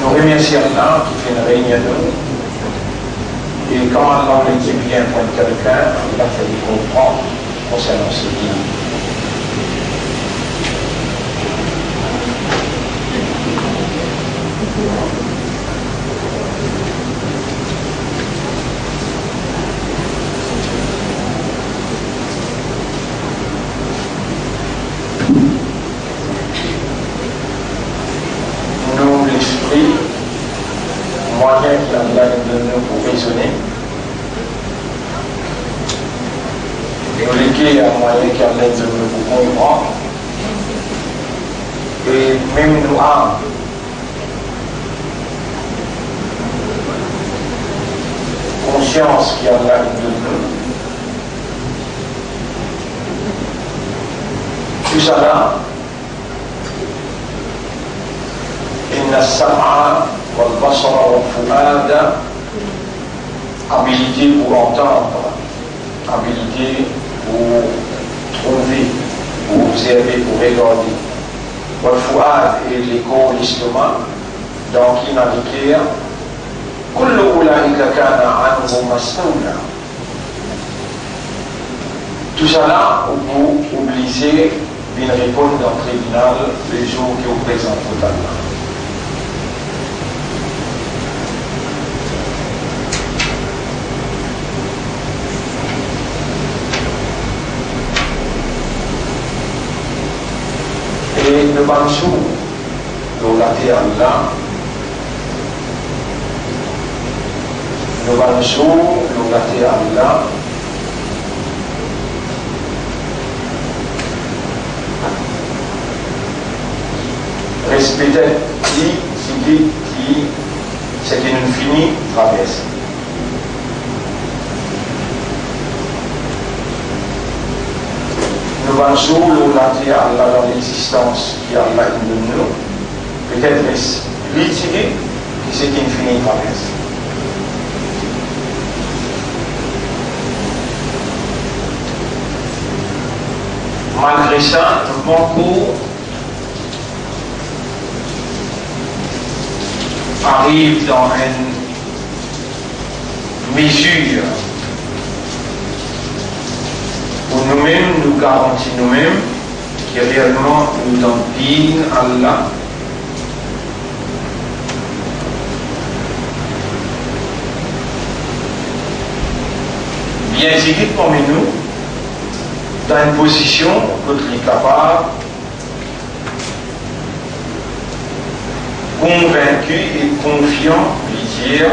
Nous remercions Allah qui fait une réunion à nous. Et quand Allah nous dit bien pour quelqu'un, il a fallu comprendre concernant ce dîner. Nous, l'esprit, moyen qu'Allah nous donne pour raisonner, et on l'écrit à moyen qu'Allah nous donne pour comprendre, et même nous âmes, conscience qu'Allah nous donne, tout ça là, إن السمع والبصر والفؤاد, habilité pour entendre, habilité pour trouver, pour observer, pour regarder. والفؤاد et les corps, l'estomac, donc il m'a dit كل أولئك كان عنه مسؤولا. Tout ça là, pour obliger une réponse dans le tribunal le jour qui vous présente totalement. Et le Bansou, l'Olate Allah, le Bansou, l'Olate Allah, respecter qui c'est qui nous finit traverse. Nous allons l'Olate Allah dans l'existence qui Allah nous donne, peut-être l'utiliser qui c'est qui nous finit traverse. Malgré ça, nous manquons arrive dans une mesure où nous-mêmes nous garantissons nous-mêmes que réellement nous donnons Allah bien équipé parmi nous dans une position où nous sommes capables, convaincu et confiant de dire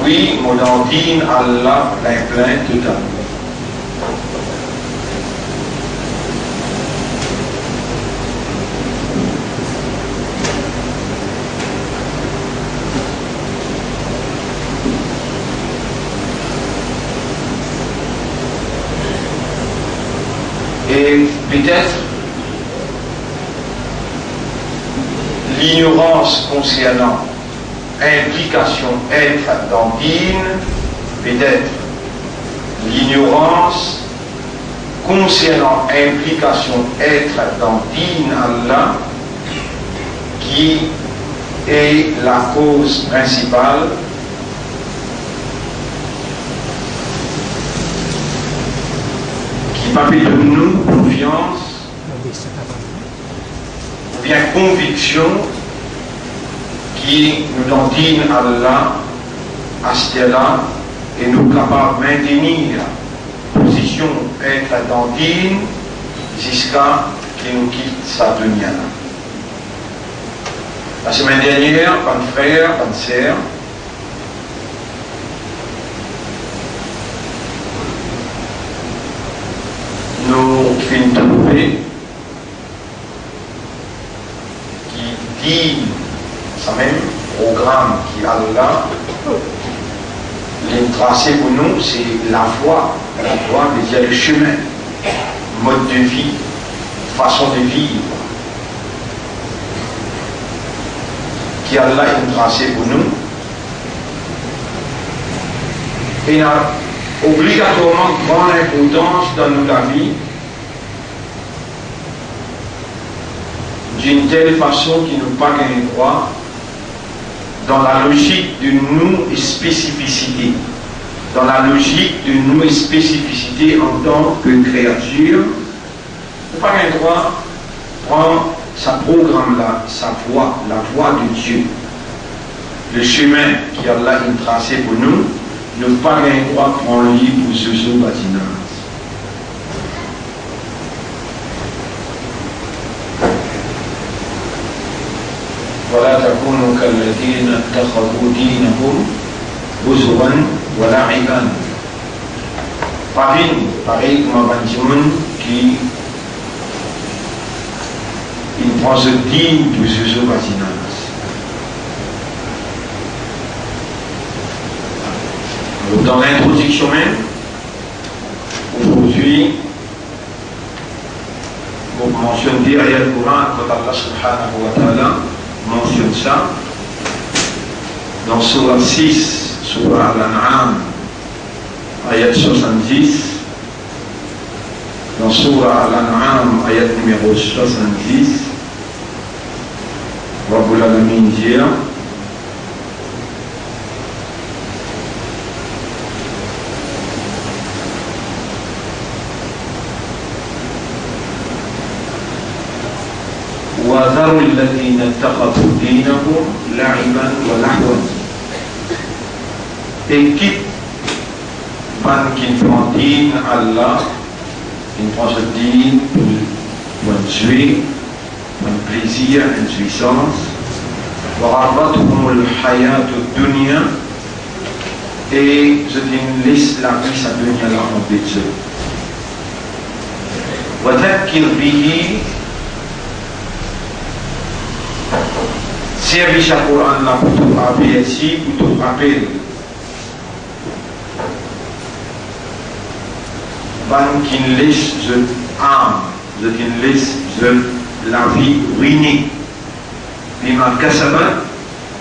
oui, mon andine Allah plein tout amour. Et peut-être l'ignorance concernant implication être dans dîne, peut-être l'ignorance concernant implication être dans dîne Allah qui est la cause principale qui m'appelle de nous confiance ou bien conviction qui nous donne digne Allah à ce là et nous capables de maintenir position être dans digne jusqu'à qu'il nous quitte sa dunya. La semaine dernière, un frère, une sœur, nous finissons de trouver qui dit ça même programme qui a là, les tracés pour nous, c'est la voie, mais il y a le chemin, mode de vie, façon de vivre, qui a là une tracé pour nous. Et obligatoirement grande importance dans notre vie, d'une telle façon qu'il nous pas gagner droit dans la logique de nos spécificités, dans la logique de nos spécificités en tant que créature. Nous pas gagner droit prendre sa programme là, sa voie, la voie de Dieu, le chemin qui Allah a tracé pour nous, ne pas gagner droit prendre lui pour ce bâtiment. ولا تكونوا كالذين اتخذوا دينهم هزوا ولعبا. Pareil comme un monde qui prend ce digne de ce bâtiment. Dans l'introduction même, aujourd'hui, on mentionne derrière le Coran, quand Allah subhanahu wa ta'ala mentionne ça, dans Surah 6, Surah Al-An'am, ayat 70, dans Surah Al-An'am, ayat numéro 70, Rabbul Alamin dit, وذروا الذين اتخذوا دينهم لعبا ولهوا. Et quitte qui prend dîne Allah, qui prend ce dîne pour un jouet, un plaisir, une jouissance. وغرتهم الحياة الدنيا, et je laisse la vie sa dunya là en bêtise. وذكر به, service à Coran là pour tout rappeler ici, pour tout rappeler. Ban qui laisse âme, qui laisse la vie ruinée. Puis ma kasaba,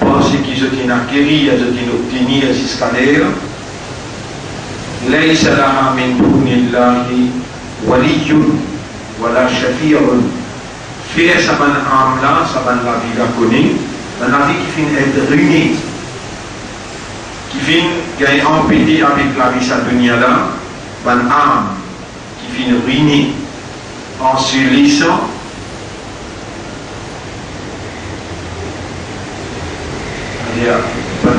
parce qu'ils ont acquis, ils ont obtenu les escaliers. ليس لها من دون الله ولي ولا شفيع. Faire sa bonne âme là, sa bonne la vie la connaît, la vie qui finit être ruinée, qui finit gagner empêté avec la vie sa dunya là, bonne âme qui finit ruinée en se laissant c'est-à-dire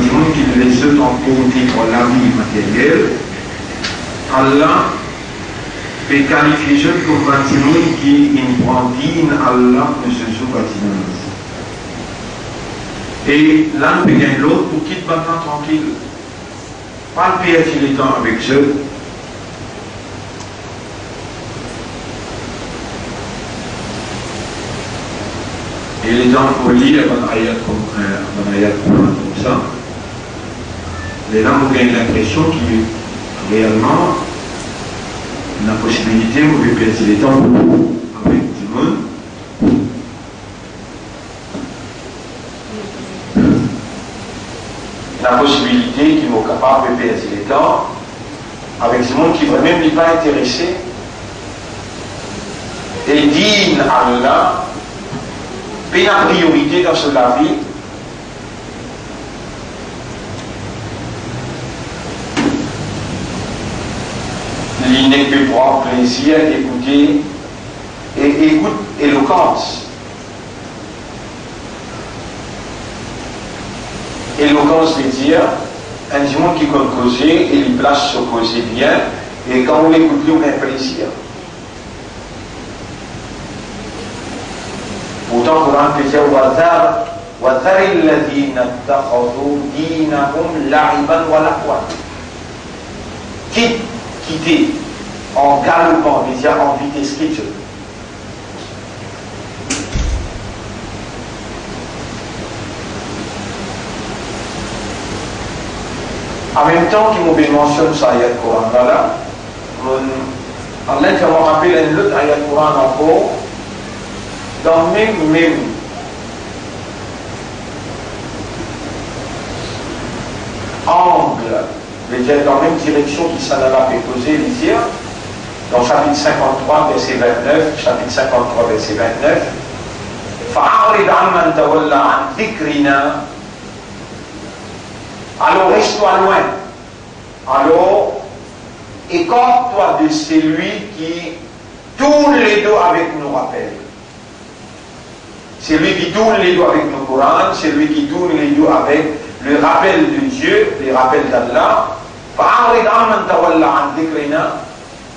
du monde qui laisse en compter pour la vie matérielle, Allah peut qualifier je comme un monde qui prend digne Allah de ce bâtiment. Et là, nous payons l'autre pour quitter le bâtiment tranquille. Pas le perdre le temps avec eux. Et les gens pour lire un ayat comme ça, les gens ont gagné l'impression qu'il réellement la possibilité de perdre le temps avec du monde. La possibilité qu'ils sont capables de perdre le temps avec du monde qui ne va même pas intéressé et digne à Allah. Mais la priorité dans la vie, il n'est que prendre plaisir, écouter, et écoute éloquence. Éloquence veut dire un monde qui compte causer et il place se causer bien, et quand on écoute, on a un plaisir. Pourtant, le Coran peut dire وَذَرِ الَّذِينَ اتَّخَذُوا دِينَهُمْ لَعِبًا وَلَهْوًا. Quitter en galopant, c'est-à-dire en vitesse scripture. En même temps qu'il me mentionne ça, ayat Coran là, Allah qui m'a rappelé un autre ayat Coran encore, dans même angle je vais dire dans la même direction qui s'en a posé, les dire, dans chapitre 53, verset 29, chapitre 53, verset 29, فَأَعْرِضْ عَمَّنْ تَوَلَّى عَنْ ذِكْرِنَا. Alors reste-toi loin. Alors écarte-toi de celui qui tourne les dos avec nos rappels. Celui qui tourne les dos avec nos Corans, celui qui tourne les dos avec le rappel de Dieu, les rappels d'Allah. فَأَعْرِضْ عَمَّنْ تَوَلَّى عَنْ ذِكْرِنَا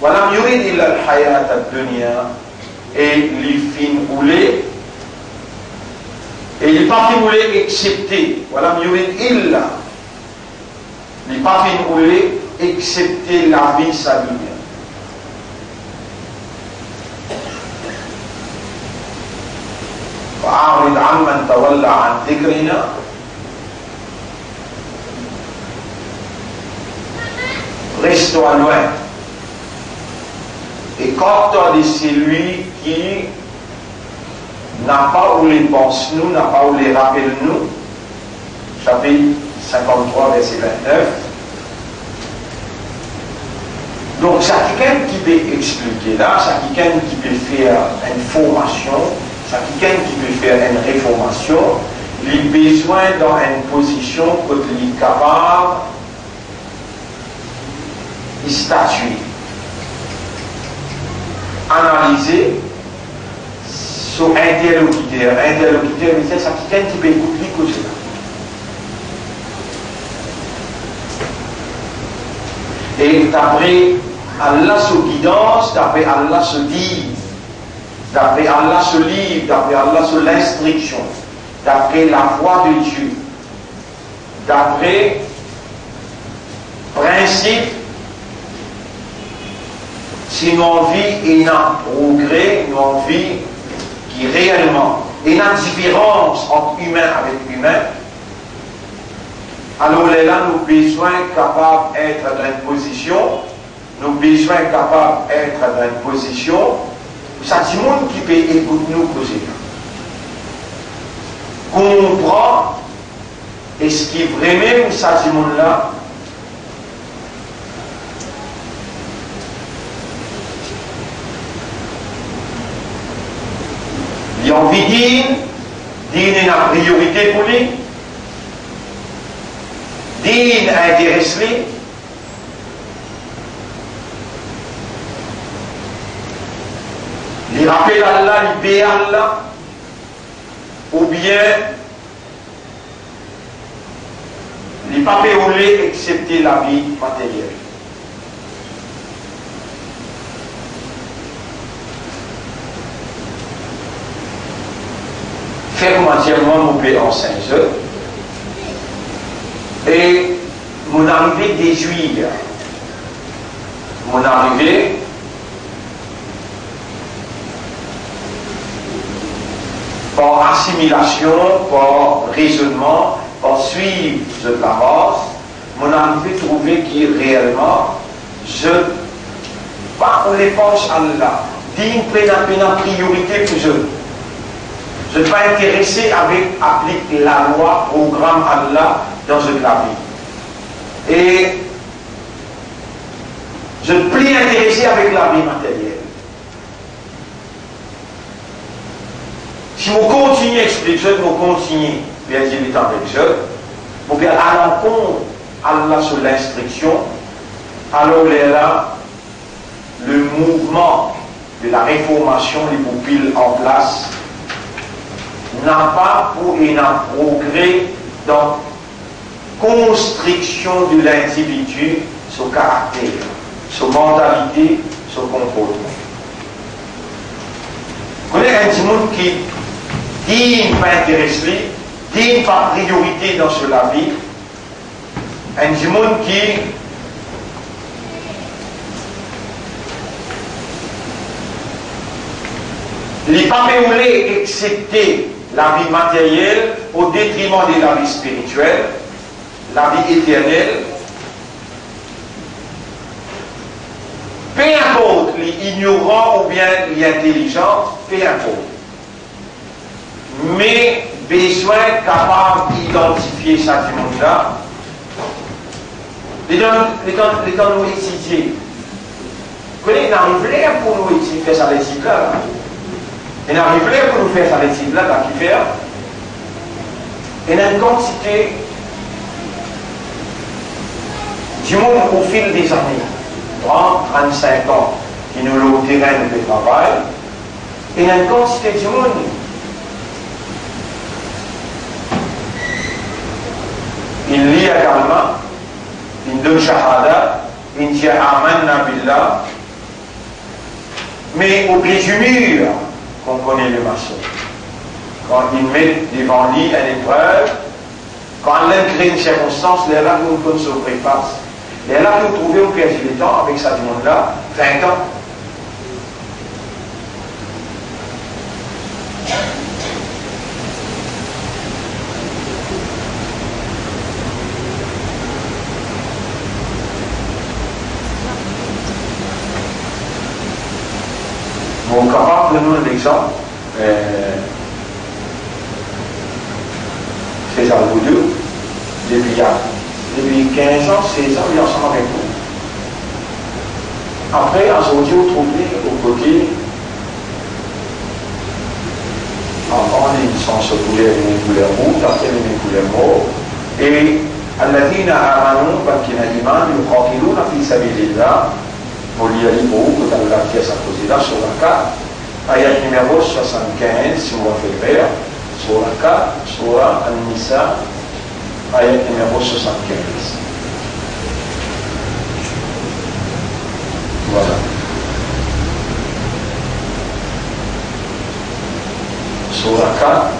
وَلَمْ يُرِدْ إِلَّا الْحَيَاةَ الدُّنْيَا. Et les fins roulés, et il n'est pas fin roulé excepté, وَلَمْ يُرِدْ إِلَّا, il n'est pas fin roulé excepté la vie saline. فَأَعْرِضْ عَمَّنْ تَوَلَّى عَنْ ذِكْرِنَا. Reste-toi loin. Écarte-toi de celui qui n'a pas où les pense nous, n'a pas où les rappelle nous. Chapitre 53, verset 29. Donc, c'est quelqu'un qui peut expliquer là, c'est quelqu'un qui peut faire une formation, c'est quelqu'un qui peut faire une réformation, il a besoin dans une position où il est capable de statuer, analyser son interlocuteur. Interlocuteur, c'est quelqu'un qui peut écouter les causes. Et d'après Allah sa guidance, d'après Allah se dit, d'après Allah se livre, d'après Allah se l'instruction, d'après la voix de Dieu, d'après principe, si nous envie et un progrès, nous envie qui réellement, et une différence entre humain avec humain, alors là, nous avons besoin capables d'être dans une position, nous avons besoin capables d'être dans une position, ça c'est le monde qui peut écouter nous causer. Comprendre, est-ce qu'il vraiment ça c'est le monde là? Il a envie de dire une priorité pour lui. Din intéressé, il rappelle Allah, il paie Allah, ou bien il pas péolé excepté la vie matérielle. Faire entièrement mon paix en 5 heures. Et mon arrivée déjuille, mon arrivée par assimilation, par raisonnement, par suivre de la base, mon arrivée trouver qui réellement, je pas on les pense à Allah, digne pleine priorité pour eux. Je ne suis pas intéressé avec appliquer la loi, programme Allah dans une la vie. Et je ne suis plus intéressé avec la vie matérielle. Si vous continuez à expliquer, vous continuez à dire avec je, vous bien à l'encontre Allah sur l'instruction, alors là, le mouvement de la réformation, les pupilles en place, n'a pas pour un progrès dans la construction de l'individu, son caractère, sa mentalité, son comportement. Vous connaissez un monde qui dit pas intéressé, dit pas priorité dans la vie, un monde qui n'est pas péolé excepté la vie matérielle au détriment de la vie spirituelle, la vie éternelle. Peu importe les ignorants ou bien les intelligents, peu importe. Mais besoin capable d'identifier ça du monde-là quand nous étudions, quand il arrive pour nous étudier, faire ça l'étude là, il arrive pour nous faire ça l'étude là, qui fait, il y a une quantité du monde au fil des années, 30, 35 ans, qui nous l'ont terrain de travail, et il y a une quantité du monde il lit également, il donne shahada, il dit amanna billah, mais au pied du mur, qu'on connaît le maçon. Quand il met devant lui une épreuve, quand l'un crée une circonstance, il est là qu'on se prépare. Il est là que vous trouvez au pied du temps, avec ça du monde-là, 20 ans. Bon, capable de nous un exemple, César Boudou, depuis 15 ans, 16 ans, il est ensemble avec nous. Après, aujourd'hui, vous trouvez au côté, avant, ils sont se couleurs, les couleurs rouges, après les couleurs mauves, et الذين آمنوا بكنا إيمان يقاتلون في سبيل الله. Polialipo, dans la pièce à cause de là, sur la carte, ayat numéro 75, si on va faire vert, sur la carte, sur An-Nisa, ayat numéro 75. Voilà. Sur la carte,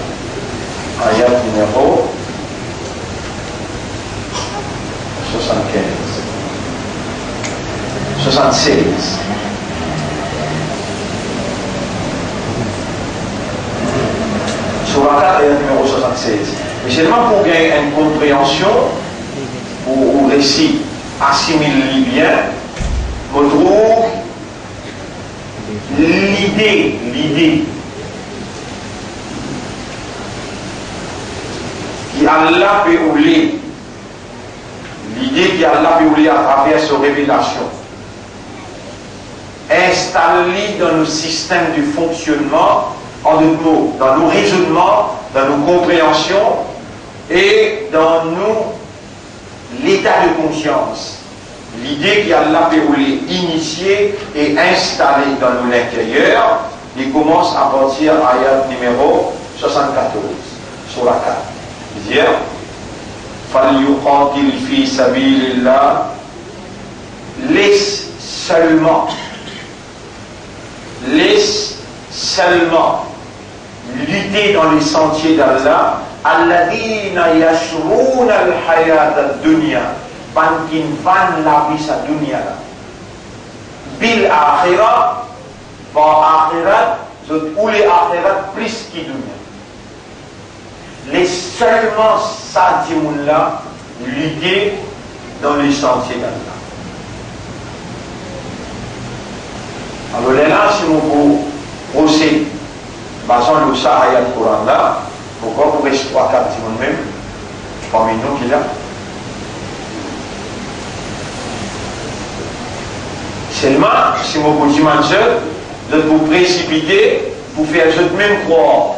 ayat numéro 75. 76. Sur la carte, il y a le numéro 76. Mais seulement pour gagner une compréhension ou récit assimilé bien, on trouve l'idée qui Allah peut oublier, l'idée qui Allah peut oublier à travers sa révélation, installé dans nos systèmes de fonctionnement, en d'autres mots, dans nos raisonnements, dans nos compréhensions et dans l'état de conscience. L'idée qu'Allah peut initier et installer dans nos intérieurs, il commence à partir de l'ayat numéro 74, sur la carte. C'est-à-dire, فَلْيُقَاتِلْ فِي سَبِيلِ اللَّهِ, laisse seulement lutter dans les sentiers d'Allah, alladhina yashruna al-hayat ad-dunya, bankin van la vie sa dunya bil akhirah, par akhirat, ou les akhirat plus qui dunya. Les seulement ça dit là, lutter dans les sentiers d'Allah. Alors là, si vous procédez, basant le ça ayat Coran là, pourquoi vous restez 3-4 secondes même, parmi nous qui là? Seulement, si vous dites de vous précipiter pour faire cette même croire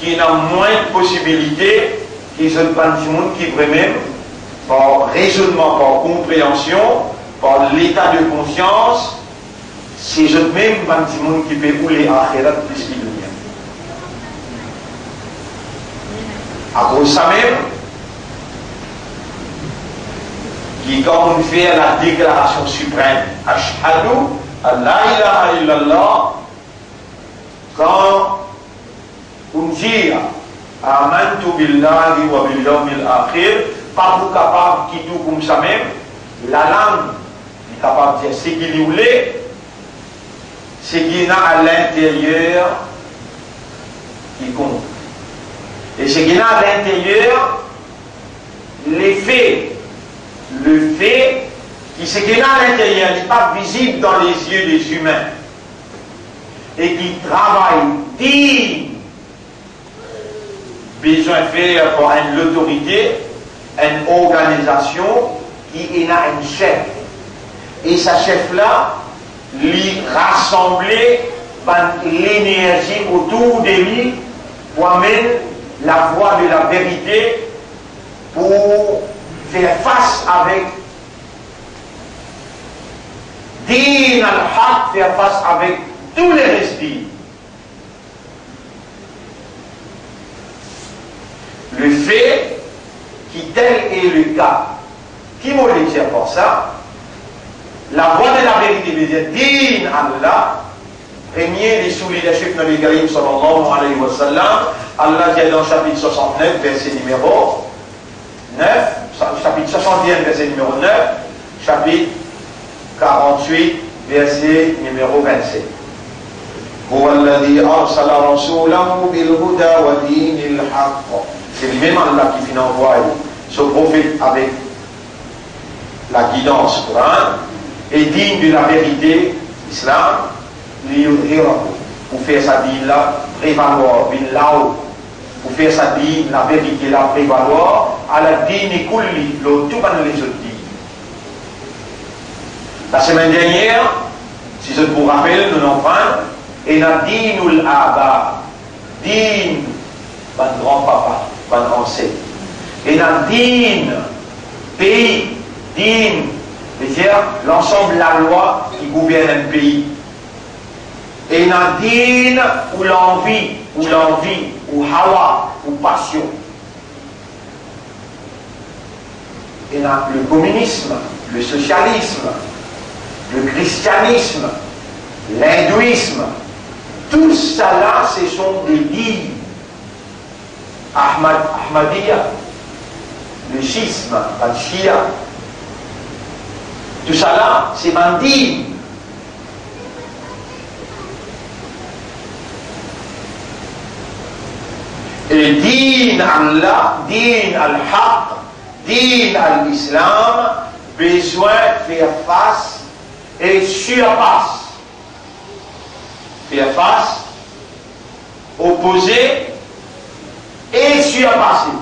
qui a moins de possibilités que ce monde qui vraiment, par raisonnement, par compréhension, par l'état de conscience, c'est ce même monde qui peut rouler à Akhirat plus qu'il devient. À cause de ça même, qui quand on fait la déclaration suprême, Ashhadu an la ilaha illallah, quand on dit Amantu billahi wa bil yawmil akhir, pas vous capable qui tout comme ça même, la langue est capable de dire ce qu'il voulait, ce qui est à l'intérieur qui compte. Et ce qui est à l'intérieur, le fait ce qui est à l'intérieur n'est pas visible dans les yeux des humains et qui travaille digne, besoin de faire pour l'autorité, une organisation il a un chef. Et ce chef-là, lui rassembler l'énergie autour de lui pour amener la voie de la vérité pour faire face avec Din al-Haq, faire face avec tous les restes. Le fait qui tel est le cas, qui m'a dit pour ça, la voie de la vérité veut dire Din Allah, premier les sous leadership de Nabi Karim sallallahu alayhi wa sallam, Allah dit dans le chapitre 69, verset numéro 9, chapitre 61, verset numéro 9, chapitre 48, verset numéro 27. هو الذي أرسل رسوله بالهدى ودين الحق. C'est le même Allah qui vient envoyer ce prophète avec la guidance Coran et digne de la vérité, l'islam, pour faire sa dîne là prévaloir, pour faire sa dîne, la vérité là prévaloir, à la dîne et kulli, tout les autres dînes. La semaine dernière, si je vous rappelle, nous n'en parlons, et la dinul aba, din, ban grand-papa, ban ancêtre, et la din, pays, din, c'est-à-dire l'ensemble de la loi qui gouverne un pays. Et la din, ou l'envie, ou hawa, ou passion. Et le communisme, le socialisme, le christianisme, l'hindouisme, tout ça là, ce sont des dînes. Ahmadiyya, le schisme, le shia, tout ça là, c'est un dîne. Et din Allah, din al-Haq, din al-Islam, besoin de faire face et surpasse. Faire face, opposer et surpasser.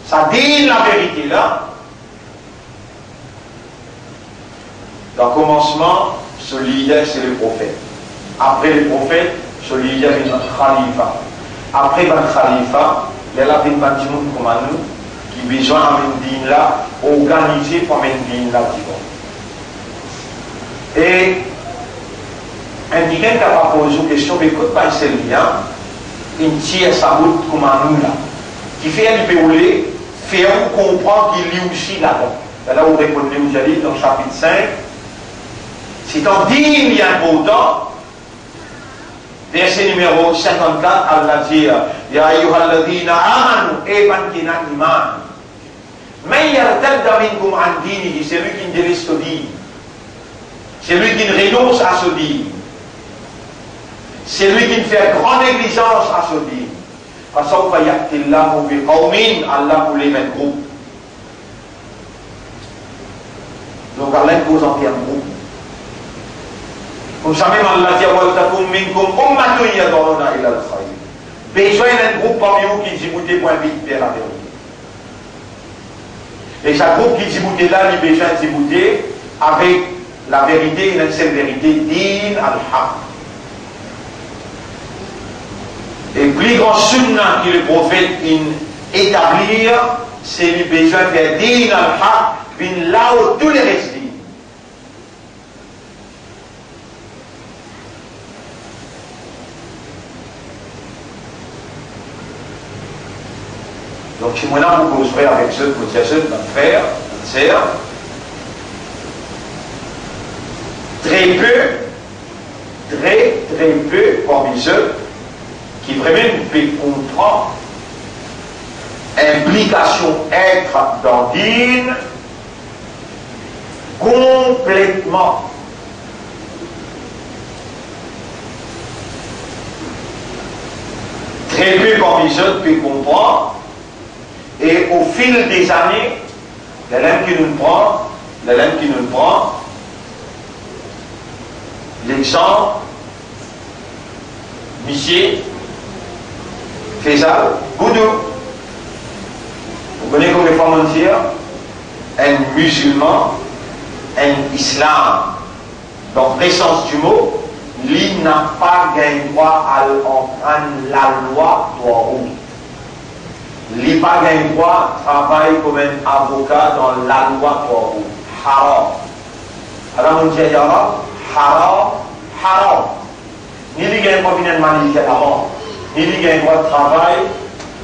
Ça dit la vérité là. Dans le commencement, ce leader c'est le prophète. Après le prophète, ce leader est notre khalifa. Après le khalifa, il y a la vie de Bantimoun comme nous qui a besoin d'un dîne là, organisé pour un dîne là. Et indiquer qu'il n'a pas posé une question, mais écoute pas ce lien, il tire sa route comme nous là, qui fait un péolé, fait comprendre qu'il lit aussi là-bas. Là où répondez vous allez dans le chapitre 5, c'est un dîne important. Verset numéro 54, Allah dit Ya ayyuhalladhina amanu, ebankina iman. Mais yartadda minkum an dinihi, c'est lui qui ne délaisse ce dîne. C'est lui qui ne renonce à ce dîne. C'est lui qui ne fait grande négligence à ce dîne. Fasawfa ya'ti Allahu biqawmin, Allah pour les mêmes groupes. Donc Allah pose en termes groupes. Comme ça même Allah dit Waltakum minkum ummatun yad'una ila al-khayr. Besoin d'un groupe parmi vous qui dit pour inviter vers la vérité. Et chaque groupe qui dit là, il a besoin de dire avec la vérité, une seule vérité, din al-haq. Et plus grand sunnah que le prophète établir, c'est le besoin de faire din al-haq, bin là où tous les restes. Donc, si moi là, vous causerez avec ceux, vous dire ceux, notre frère, notre sœur, très peu parmi ceux qui vraiment peuvent comprendre implication être dans dîne complètement. Très peu parmi ceux peuvent comprendre. Et au fil des années, la lame qui nous prend, l'exemple, Missier, Faisal, Boudou, connaissez comment dire? Un musulman, un islam. Donc, l'essence du mot, il n'a pas gagné droit à entendre la loi Torah. Il n'a pas gagné droit à travailler comme un avocat dans la loi Torah. Haram. Alors, on dit haram, haram. Ni il gagne pas bien manier la banque, ni il gagne droit de travail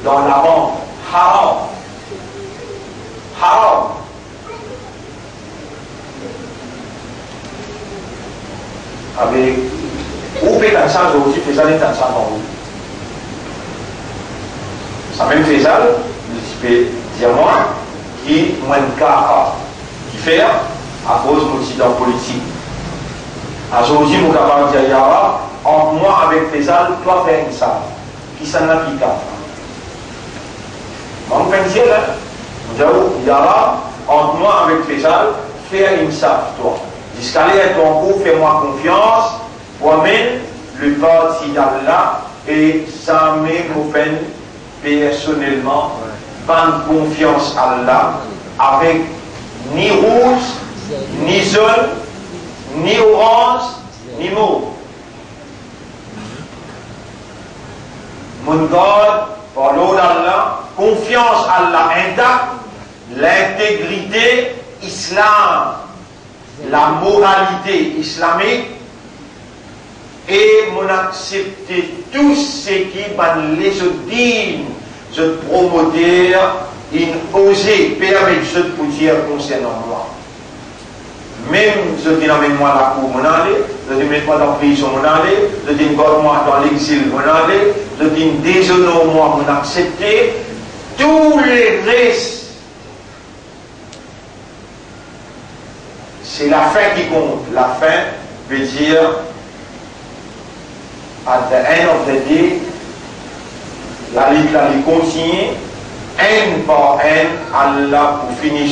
dans la banque. Haram. Haram. Avec ou peut être ça aujourd'hui, fait ça les temps ça dans vous. Ça même fait ça, je peux dire moi, qui moins qui fait à cause de mon politique. Aujourd'hui, mon capable de dire Yara, entre moi avec Faisal, toi faire une salle. Qui s'en a qui capable. On peut dire là, Yara, entre moi avec Faisal, faire une salle, toi. Jusqu'à aller ton cours, fais-moi confiance, moi-même, le parti d'Allah, et ça me fait personnellement prendre confiance à Allah, avec ni rouge, ni jaune, ni orange, ni mauve. Mon God, par l'eau d'Allah, confiance à Allah intacte, l'intégrité islam, la moralité islamique, et mon accepter tout ce qui va les dignes de promoter, in oser permettre ce pour dire concernant moi. Même je dis amène-moi la cour, mon aller, je dis mets-moi dans la prison, mon aller, je dis garde-moi dans l'exil, mon aller, je dis déshonore-moi, mon accepter, tous les restes. C'est la fin qui compte. La fin veut dire, at the end of the day, la Ligue continue, un par un, Allah pour finir.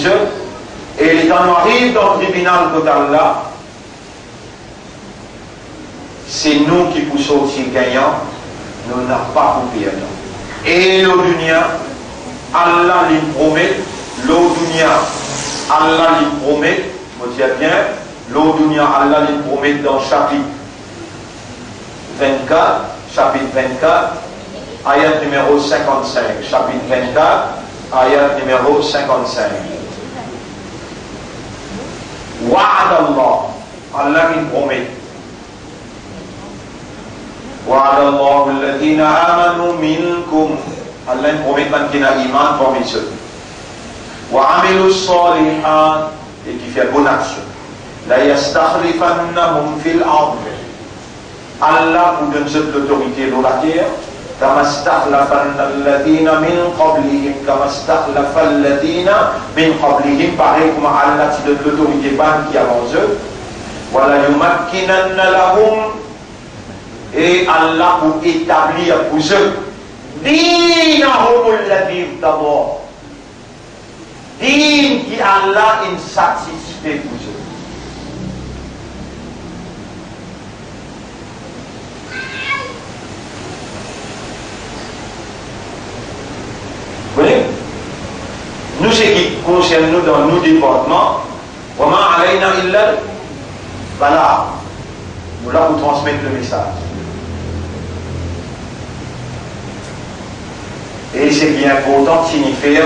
Et quand on arrive dans le tribunal de Allah, c'est nous qui pouvons sortir gagnants, nous n'avons pas pour perdre. Et le dunya, Allah lui promet, le dunya, Allah lui promet, vous dites bien, le dunya, Allah lui promet dans chapitre 24, ayat numéro 55, chapitre 24, ayat numéro 55. Wa'ad Allah, Allah lui promet. Wa'ad Allah alladhina amanu minkum, Allah lui promet qu'il y a iman parmi eux. Wa amilu salihan, et qui fait bonne action. La yastakhlifannahum fil ard. Allah vous donne cette autorité dans la terre. كما استخلف الذين من قبلهم كما استخلف الذين من قبلهم pareil comme Allah te donne l'autorité qui avant eux. ولا يمكنن لهم, et Allah pour établir pour eux دينهم الذي ارتضى, din qui Allah est satisfait pour eux. Nous, ce qui concerne nous dans nos départements, voilà, nous là pour transmettre le message. Et ce qui est important de signifier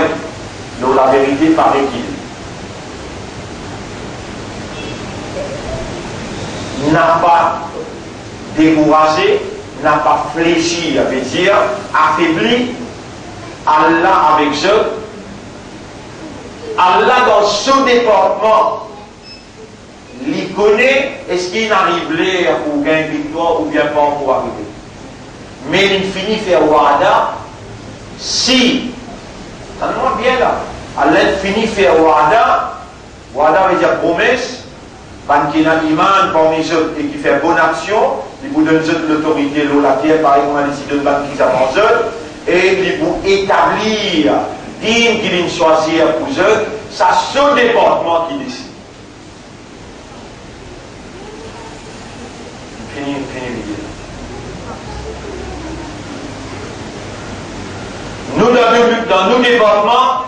la vérité par équilibre. N'a pas découragé, n'a pas fléchi, à veut dire affaibli Allah avec eux. Allah dans ce département, il connaît est-ce qu'il arrive pour gagner victoire ou bien pas pour arriver. Mais il finit faire wada si, attendez-moi bien là, Allah finit faire wada veut dire promesse, qui a iman parmi eux et qui fait bonne action, il vous donne l'autorité de la terre, par exemple, ici de qui s'avance et il vous établir digne qu'il choisir pour eux, c'est ce département qui décide. Fini. Nous, dans nos départements,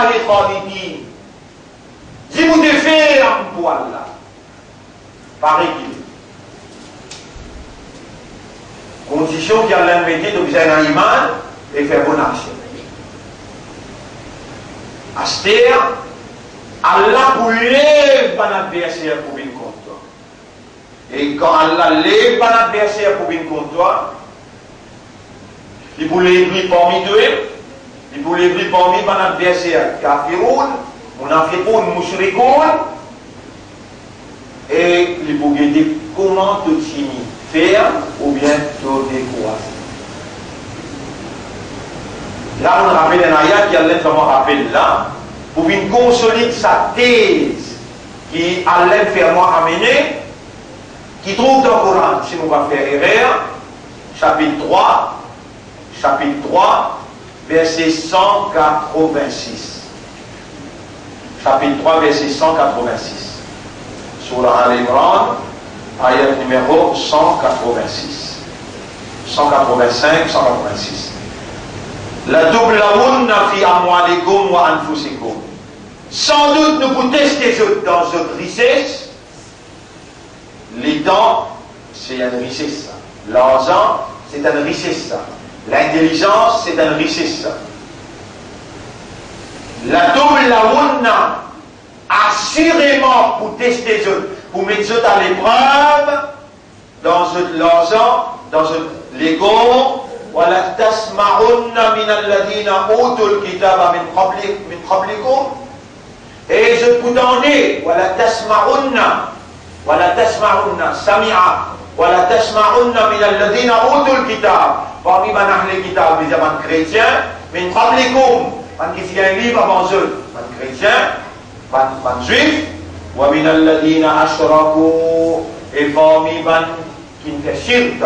fillahi khalidin. Si vous devez faire pour Allah, pareil qu'il est. Condition qui a l'immédiat de vous avoir un iman et faire bonne action. Aster, Allah vous lève un adversaire pour venir contre toi. Et quand Allah lève un adversaire pour venir contre toi, il vous lève parmi eux, il vous lève parmi un adversaire kafiroun, munafiqoun, mushrikoun, et il vous guide comment te faire ou bien te décourager. Là, on rappelle un ayat qui allait vraiment rappeler là, pour une consolider sa thèse qui allait faire moi amener, qui trouve dans le Coran, si on va faire erreur, chapitre 3, verset 186. Chapitre 3, verset 186. Surah Al-Imran, ayat numéro 186. 185, 186. La tublawunna fi amwalikum wa anfusikum. Sans doute nous vous testez dans votre richesse. Les dents, c'est une richesse. L'argent, c'est une richesse. L'intelligence, c'est une richesse. La tublawunna, assurément pour tester, pour mettre à l'épreuve dans l'argent, dans l'ego. وَلَا تَسْمَعُنَّ مِنَ الَّذِينَ أُوتُوا الْكِتَابَ مِنْ قَبْلِكُمْ. Et je vous demandais, وَلَا تَسْمَعُنَّ سَمِعَ وَلَا تَسْمَعُنَّ مِنَ الَّذِينَ أُوتُوا الْكِتَابَ. Parmi man ahl kitab, les amants chrétiens, min qablikum, man qui a un livre avant eux, man chrétiens, man juifs, wa min alladhina ashraku, et parmi man qui ne fait shirk,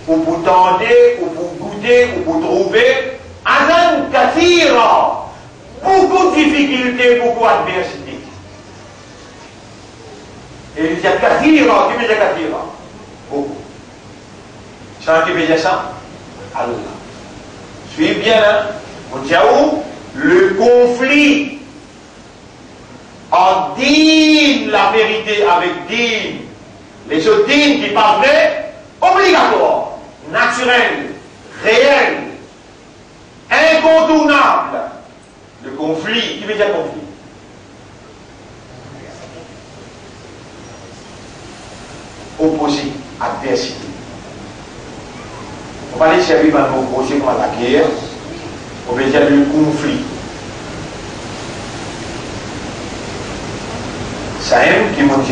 ou pour tenter, ou pour goûter, ou pour trouver, azan kathira, beaucoup de difficultés, beaucoup d'adversité. Et il dit kathira, qui veut dire kathira? Beaucoup. C'est un qui veut dire ça? Allah. Suivez bien, hein? On dit où? Le conflit en din, la vérité avec din, les autres din qui pas vrai, obligatoire, naturel, réel, incontournable. Le conflit, qui veut dire conflit? Opposé, adversité. On va aller servir par le opposé comme la guerre, on veut dire le conflit. Ça aime qui m'ont dit,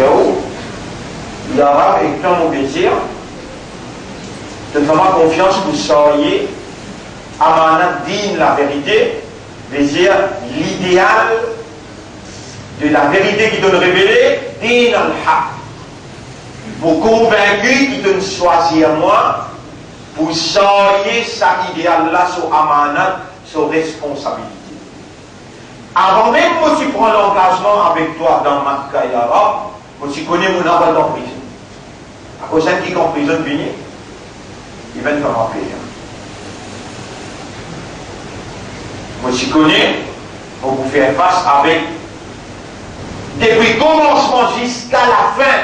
il y aura et quand on veut dire, de vraiment confiance que vous soyez amanat digne la vérité, veut dire l'idéal de la vérité qui donne révélé, digne al-haq. Vous convaincu qui donne choisir moi, vous soyez ça idéal-là sur amanat, sur responsabilité. Avant même que tu prends l'engagement avec toi dans Makkah et Arab, tu connais mon envoi en prison. À cause d'un qui est en prison, venir, il va nous rappeler. Moi, tu connais, pour vous faire face avec, depuis le commencement jusqu'à la fin,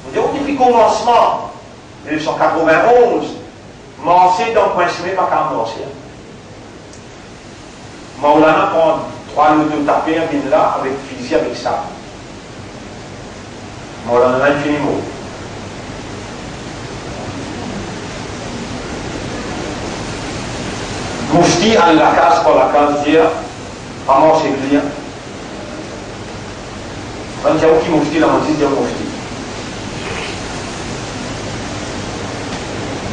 vous dites, depuis le commencement, 1991, morcé dans le coin semé, pas qu'un morcé. Maulana prend 3 lots de taper un bin là, avec fusil, avec ça. Maulana infiniment. Mufti à la case pour la case dire, comment c'est client. Quand il y a qui mufti, la mufti dit mufti.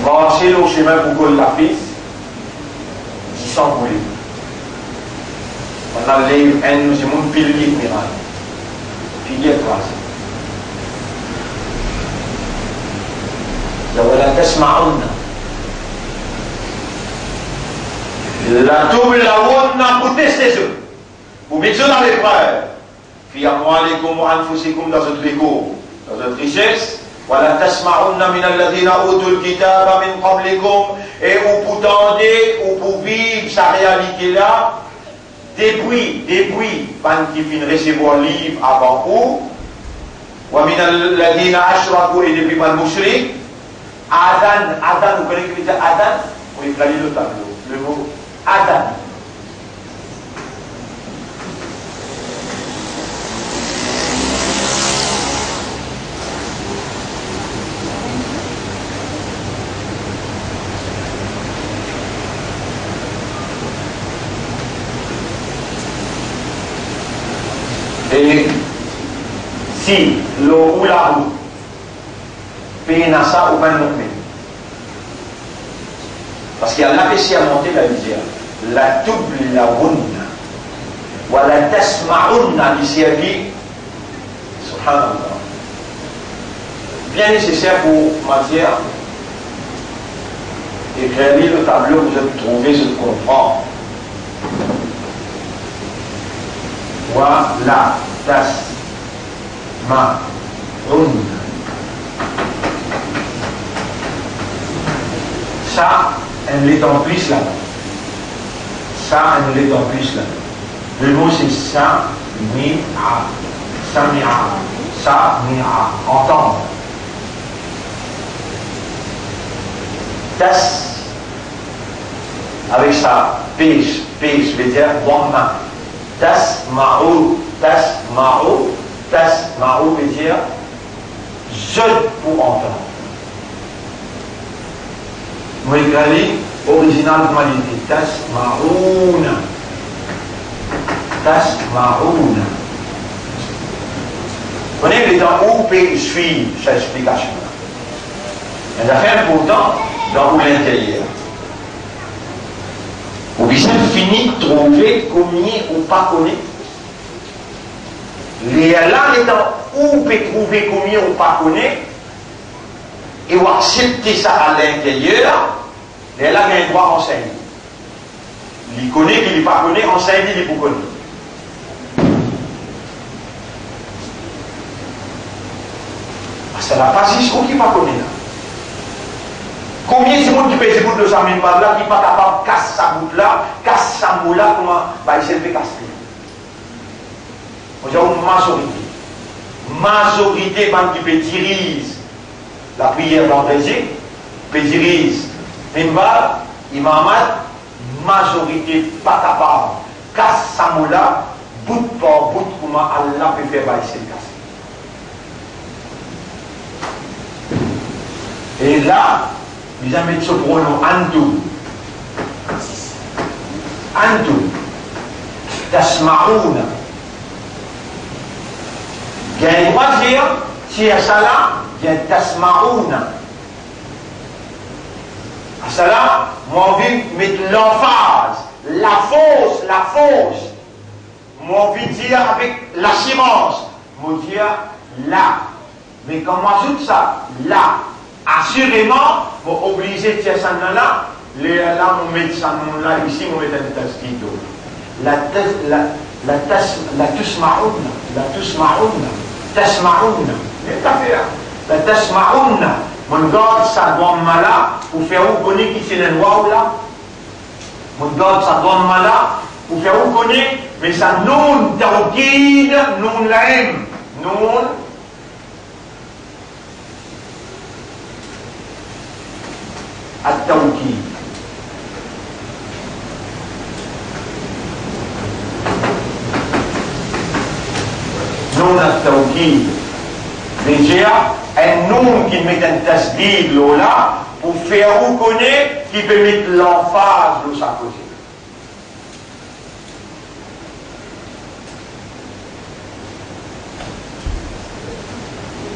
Marcher au chemin pour que la piste, ils sont voulés. On a les un nous avons pile qui miraille. Pilier écrasé. ولا تسمعن la tublawunna pour tester eux. Vous mettez dans l'épreuve. Fi amwalikum wa anfusikum dans votre ego, dans votre richesse. Wala tasma'unna min alladhina utul kitaba min qablikum. Et vous tendez, ou pour vivre sa réalité là, depuis, quand qui finit recevoir le livre avant vous, وَمِنَ الَّذِينَ أَشْرَكُوا et depuis pas le mushrik, Adam, vous connaissez ce que veut dire Adam? Oui, vous allez le tableau, le mot Adam. Et si le ou la roue paye ça ou pas non plus. Parce qu'il y a l'APC à monter la misère. La double la wunna. Ou la tasma'unna du servi. Subhanallah. Bien nécessaire pour matière. Écrivez le tableau, vous allez trouver ce qu'on comprend. Voilà, das, ma, ça, elle est en plus là. Ça, elle est en plus là. Le mot c'est ça, mi'a, ça, mi'a, entendre. Das, avec ça, pêche veut dire bonne main. Tasma'u veut dire je pour entendre. Moïgali, original de Malité. Tasma'una. Vous voyez, les temps où peut suivre cette explication. Elle a fait important dans l'intérieur. Ou bien fini de trouver combien ou pas connaître. Là, les temps où peut trouver combien ou pas connaître, et ou accepter ça à l'intérieur, et là, il y a un droit enseigner. Il connaît, qu'il n'est pas connaît, enseigner, il est pour connaître. C'est la phase qui pas connaît là. Combien de monde qui peut dire de sa mine là, qui n'est pas capable de casser sa bout là, casse sa mou là, comment il s'est fait casser. On dit une majorité. Majorité, qui peut diriger la prière vendredi, peut diriger Mimba, Imamat, majorité pas capable. Casse sa mou là, bout par bout, comment Allah peut faire baisser le casser. Et là, ils ont mis ce pronom Antum. Antum. Tasma'ouna. Il y a un troisième, si il y a ça là, il y a Tasma'ouna. À ça là, moi, j'ai envie de mettre l'emphase, la fausse. Moi, j'ai envie de dire avec l'assurance. Moi, dire là. Mais quand moi, j'ajoute ça, là. Assurément, vous obligez de faire ça là, là, on met ça là, ici, on met un tasbih. La tasma'ouna, la tasma'ouna, mon garde ça donne là, pour faire où connaît qui c'est le noir là, mon garde ça donne là, pour faire où connaît, mais ça non tawkid, non l'aim, non. التوكيد نون التوكيد déjà un nom qui met un tasdid là pour faire reconnaître qui peut mettre l'emphase de sa côté.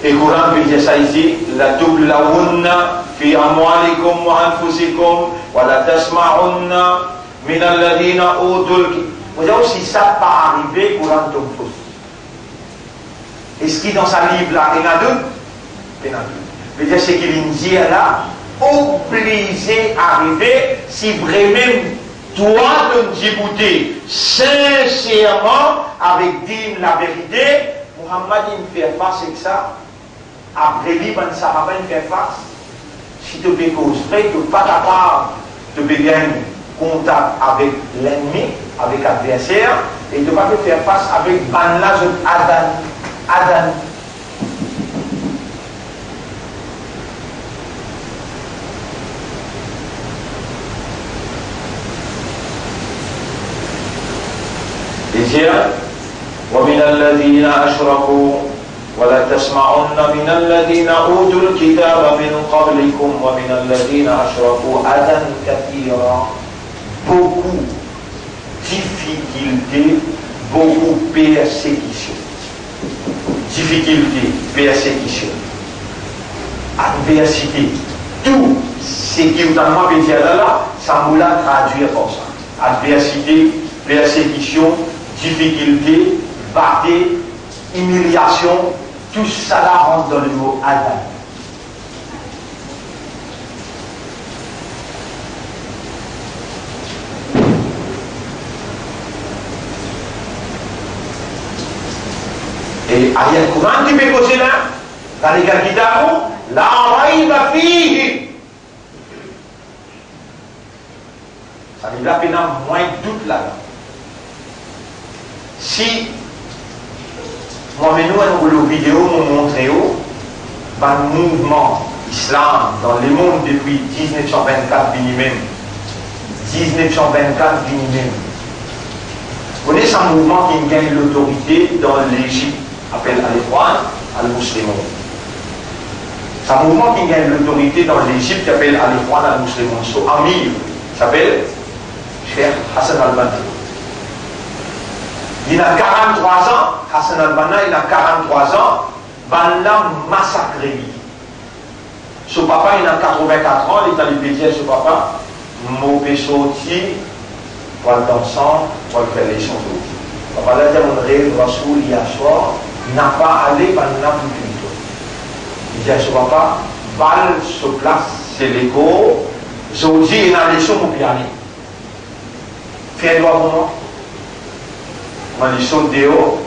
Et le Coran veut dire ça ici, la double la wunna fi amwalikum wa anfusikum wa la tasma'unna min alladhina utul. Vous savez si ça pas arrivé, Coran tombe faux. Est-ce qu'il dans sa livre là, il y en a deux? Il y en a deux. Veut dire c'est qu'il dit là, obligé d'arriver si vraiment toi de Djibouti sincèrement avec dire la vérité, Muhammad il fait face avec ça. Après lui, ben Sahaba il fait face. Si tu peux construire, tu n'es pas capable de gagner. contact avec l'ennemi, avec l'adversaire, et de ne pas te faire face avec Banla Adam. Deuxième, وَمِنَ الَّذِينَ أَشْرَكُوا وَلَا تَسْمَعُنَّ مِنَ الَّذِينَ أُوتُوا الْكِتَابَ مِنْ قَبْلِكُمْ وَمِنَ الَّذِينَ أَشْرَكُوا أَذًى كَثِيرًا. Beaucoup difficultés, beaucoup persécution. Difficulté, persécution, adversité, tout ce qui est dans le pays là, ça nous l'a traduit comme ça. Adversité, persécution, difficulté, bâté, humiliation, tout ça là rentre dans le mot Adam. Et ayat Quran qui peut causer là, dans les cas qui d'avant, la raïba fihi. Ça veut dire qu'il y a moins de doute là. Si moi, nous, dans la vidéo, nous montrons le mouvement islam dans le monde depuis 1924 minimum. 1924 minimum. Vous connaissez un mouvement qui gagne l'autorité dans l'Égypte, appelle Al-Ikhwan al-Muslimun. C'est un mouvement qui gagne l'autorité dans l'Égypte, qui appelle Al-Ikhwan al-Muslimun. Son amir s'appelle Cheikh Hassan al-Banna. Il a 43 ans, Hassan al-Banna, il a 43 ans, Banna massacré. Son papa, il a 84 ans, il est allé pédir son papa, mauvais sorti, poil d'ensemble, poil faire les sons. Papa, là, il a rêve, Rasoul, hier soir, il n'a pas allé, Banna plus vite. Il dit à son papa, balle se place, c'est l'écho, Zodi, il a les sons au piano. Fais droit pour moi. Moi, il saute dehors,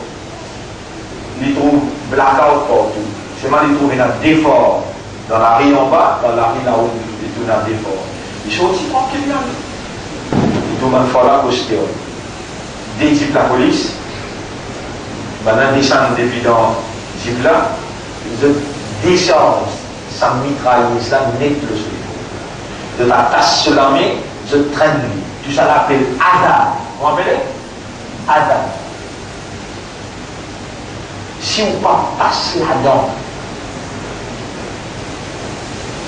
il trouve blackout partout. Seulement, il trouve un défort dans la rue en bas, dans la rue là-haut, il trouve un défort. Il saute aussi tranquillement. Il trouve une fois là, costume. Dès qu'il la police, maintenant, descend depuis dans le jeep là, ils descendent sa mitrailleuse là, net le sol. De la tasse sur la main, je traîne lui. Tout ça l'appelle Adam. Vous vous rappelez? Adam. Si vous ne passez là-dedans,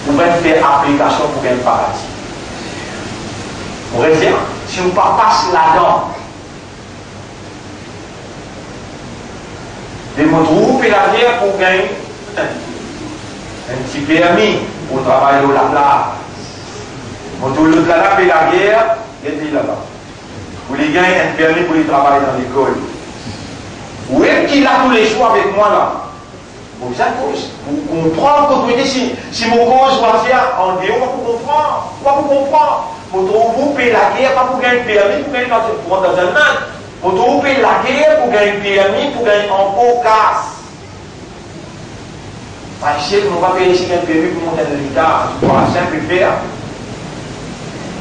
vous pouvez faire application pour un paradis. Vous voyez? Si vous ne passez là-dedans, vous trouvez la guerre pour gagner un petit permis pour travailler au là-bas. Vous trouvez l'autre là-bas, payer la guerre, il est là-bas. Vous voulez gagner un permis pour aller travailler dans l'école. Où est-ce qu'il a tous les choix avec moi là? Vous comprenez si mon cause va faire en dehors, vous comprendre. Pourquoi vous comprendre? Vous payez la guerre, pas pour gagner un permis, pour gagner dans un man. Vous payez la guerre pour gagner un permis, pour gagner en caucase. Parce que on va payer ici un permis pour monter dans l'État, pour la simple faire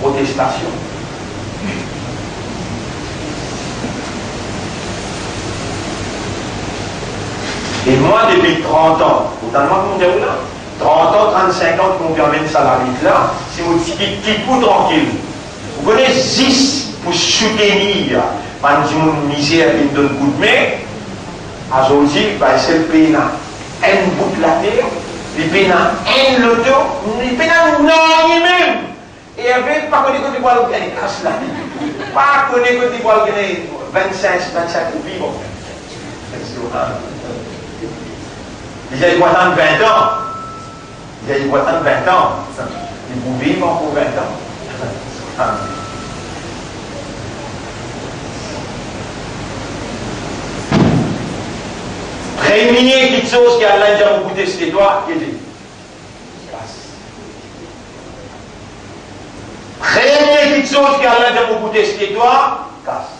protestation. Et moi, depuis 30 ans, autant de monde là, 30 ans, 35 ans, qu'on permet de salarié là, si vous dites quitte vous tranquille, vous connaissez 6 pour soutenir, par exemple, une misère qui donne coup de main, à aujourd'hui, c'est le pays là, un bout de la terre, le pays là, un loto, le pays là, non, lui-même. Et avec, pas connaître que tu vois le gagner, casse là. Pas connaître que tu vois le gagner 25 roupies, bon. Il y a eu 20 ans. Il y a eu 20 ans. Il vous vivre pour 20 ans. Premier quelque chose qui a l'intérieur de ces doigts, il dit. Premier quelque chose qui a l'intérieur de ces doigts, casse.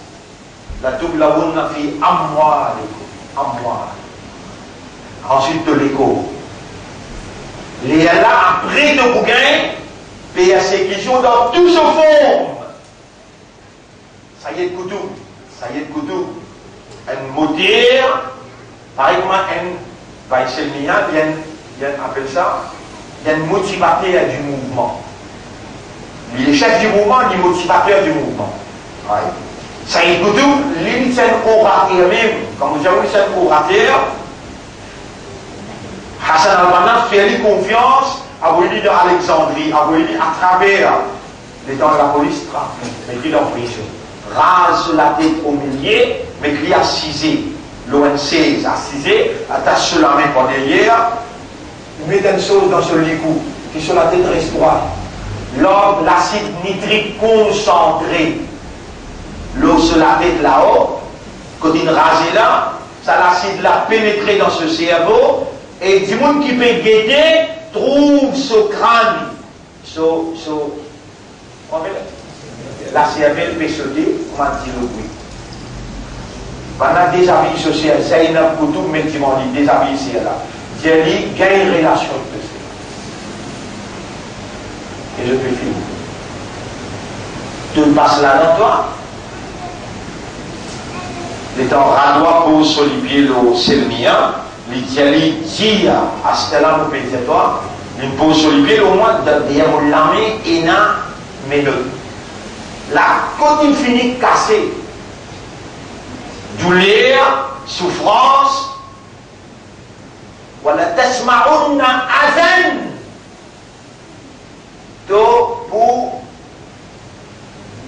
La double la roue n'a fait à moi. Ensuite de l'écho. Et là, après de Bougain, persécution dans toute sa forme. Sayyid Kutub. Sayyid Kutub. Un moteur, par exemple, un Vaïselmia, il appelle ça, il y a un motivateur du mouvement. Il est chef du mouvement, il est motivateur du mouvement. Ouais. Sayyid Kutub, lui, c'est un orateur même. Quand vous avez c'est un orateur, Hassan al-Banna fait lui confiance à vous dire dans Alexandrie, à vous dire à travers les temps de la police, mettez en prison. Rase la tête au milieu, mettez assisé, l'ON16 assisé, attache sur la main par derrière, mettez une chose dans ce licou, qui sur la tête reste droite. L'ordre, l'acide nitrique concentré, l'eau sur la tête là-haut, quand il rase là, ça l'acide l'a pénétré dans ce cerveau, et du monde qui peut guetter trouve ce crâne, la cervelle peut sauter, on va dire le bruit. Pendant déshabillé social, ça y est, pour tout le monde qui m'a dit déshabillé ici là. J'ai dit, il y a une relation de ça. Et je peux finir. Tout passe là dans toi. L'étant radois pose sur les pieds le selmien, il dit à ce là, vous pouvez dire toi, il pose sur les pieds au moins derrière mon lamé et n'a mais le. La côte infinie cassée, douleur, souffrance, voilà, tasma'unna azan, pour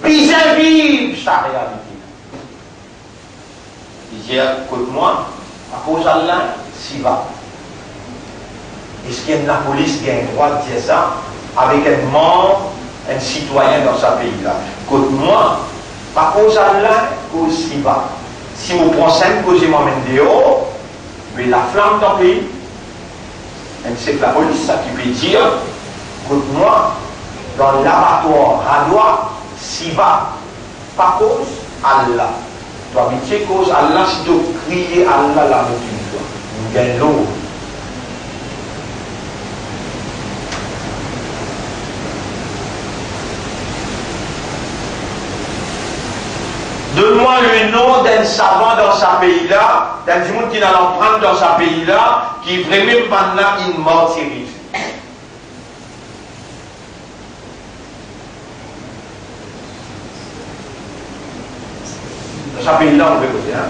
bien vivre sa réalité. Il dit, écoute-moi, à cause d'Allah, s'y va. Est-ce qu'il y a la police qui a le droit de dire ça avec un membre, un citoyen dans sa pays-là? Écoute-moi, par cause d'Allah, cause s'y va. Si vous prenez cause m'emmène dehors, mais la flamme dans le pays, c'est que la police, ça qui peut dire, écoute-moi, dans l'abattoir radois, s'y va. Par cause Allah. Tu as habitué cause Allah, si tu crier Allah la motive, tu gagnes l'eau. Donne-moi le nom d'un savant dans sa pays-là, d'un monde qui n'a l'empreinte dans sa pays-là, qui vraiment maintenant une mort terrible. Dans sa pays-là, on peut côté, hein.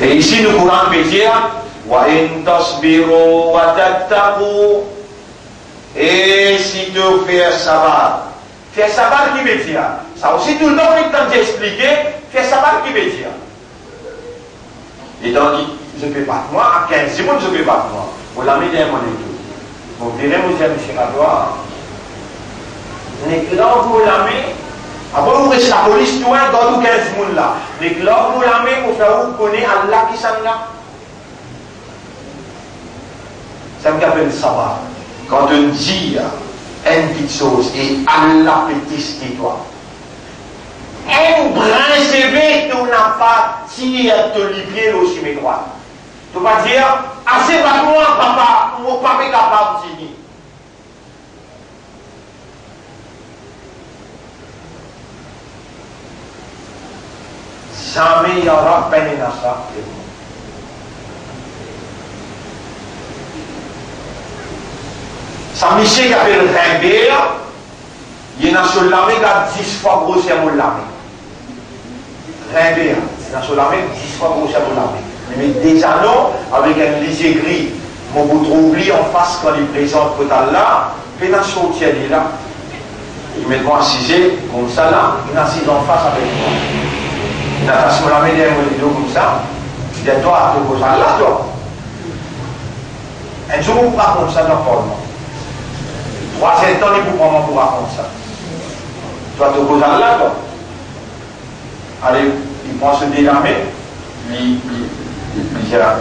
Et ici, le Coran peut dire, wa in tasbiru wa tattaqu, et si tu fais sabat. Faire sabat qui veut dire. Ça aussi tout le temps est temps d'expliquer. Faire sabat qui veut dire. Et donc, je ne peux pas moi, à 15 secondes, je ne peux pas moi. Vous l'avez dit à mon étude. Vous direz, vous dites, monsieur Radois, l'éclat, vous l'avez. Après, vous restez la police, toi, dans 15 secondes là. L'éclat, vous l'avez, vous faites, vous connaissez Allah qui s'en là. Ça me rappelle le sabbat. Quand on dit une petite chose et Allah peut tester toi. Un brin sévé, tu n'as pas tiré te livrer le chemin droit. Tu vas dire, assez pas moi, papa, mon papa est capable de dire. Jamais il y aura peine dans ça. Ça Michel qui appelle Rimbert, il y a un seul lame qui a 10 fois grossière mon lame. Rimbert, il y a un seul lame 10 fois grossière mon lame. Mais des anneaux avec un lisier gris, mon bout oublié en face quand il présente pour là, puis il a sorti là. Il met moi assisé comme ça là, il a assisé en face avec moi. Il a passé mon lame derrière mon rideau comme ça. Il dit toi, tu poses là, toi. Un jour, on va comme ça dans le Parlement. 3e temps, il faut prendre pour raconter ça. Toi, tu poses là, toi. Allez, il prend ce délamé, il dit Allah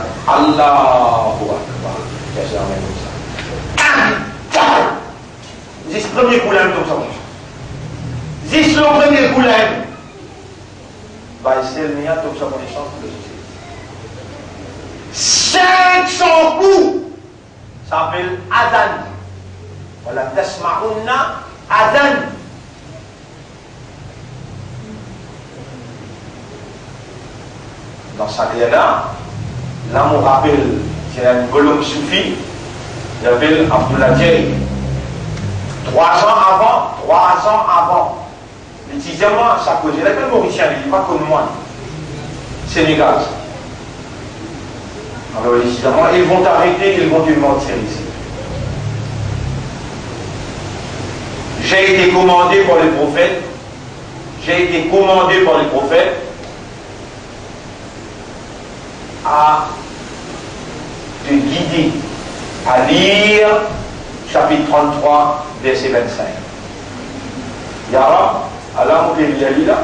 pour Akbar. Il y a ça. C'est le premier problème comme ça. C'est le premier problème. Bah, c'est le mien, comme ça, connaissance de société. 500 coups. Ça s'appelle Adan. Voilà, tasma'unna Adam. Dans sa carrière-là, là, on rappelle, c'est un volume soufi, il appelle Abdullah Djei. 3 ans avant, l'étudiant, ça cause, il appelle Mauricien, il n'est pas comme moi, Sénégal. Alors, les étudiants, ils vont arrêter, ils vont te mentir ici. J'ai été commandé par les prophètes, à te guider, à lire chapitre 33, verset 25. Yara, Allah m'a dit là,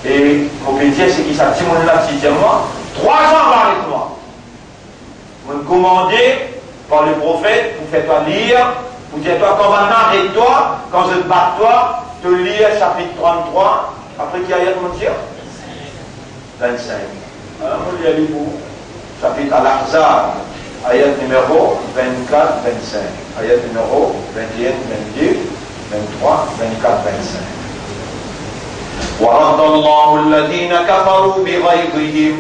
et mon dire c'est qu'il s'est dit, mon là, si moi, 3 ans avant avec moi. Vous me commandez par le prophète, vous faites-toi lire, vous dites-toi, quand maintenant arrête-toi, quand je te bats toi, te lire chapitre 33, après qui a ayat mon dire 25. Alors, on lit à l'Ibou, chapitre Al-Ahzab, ayat numéro 24-25, ayat numéro 21, 22, 23, 24, 25. وَرَدَّ اللَّهُ الَّذِينَ كَفَرُوا بِغَيْظِهِمْ.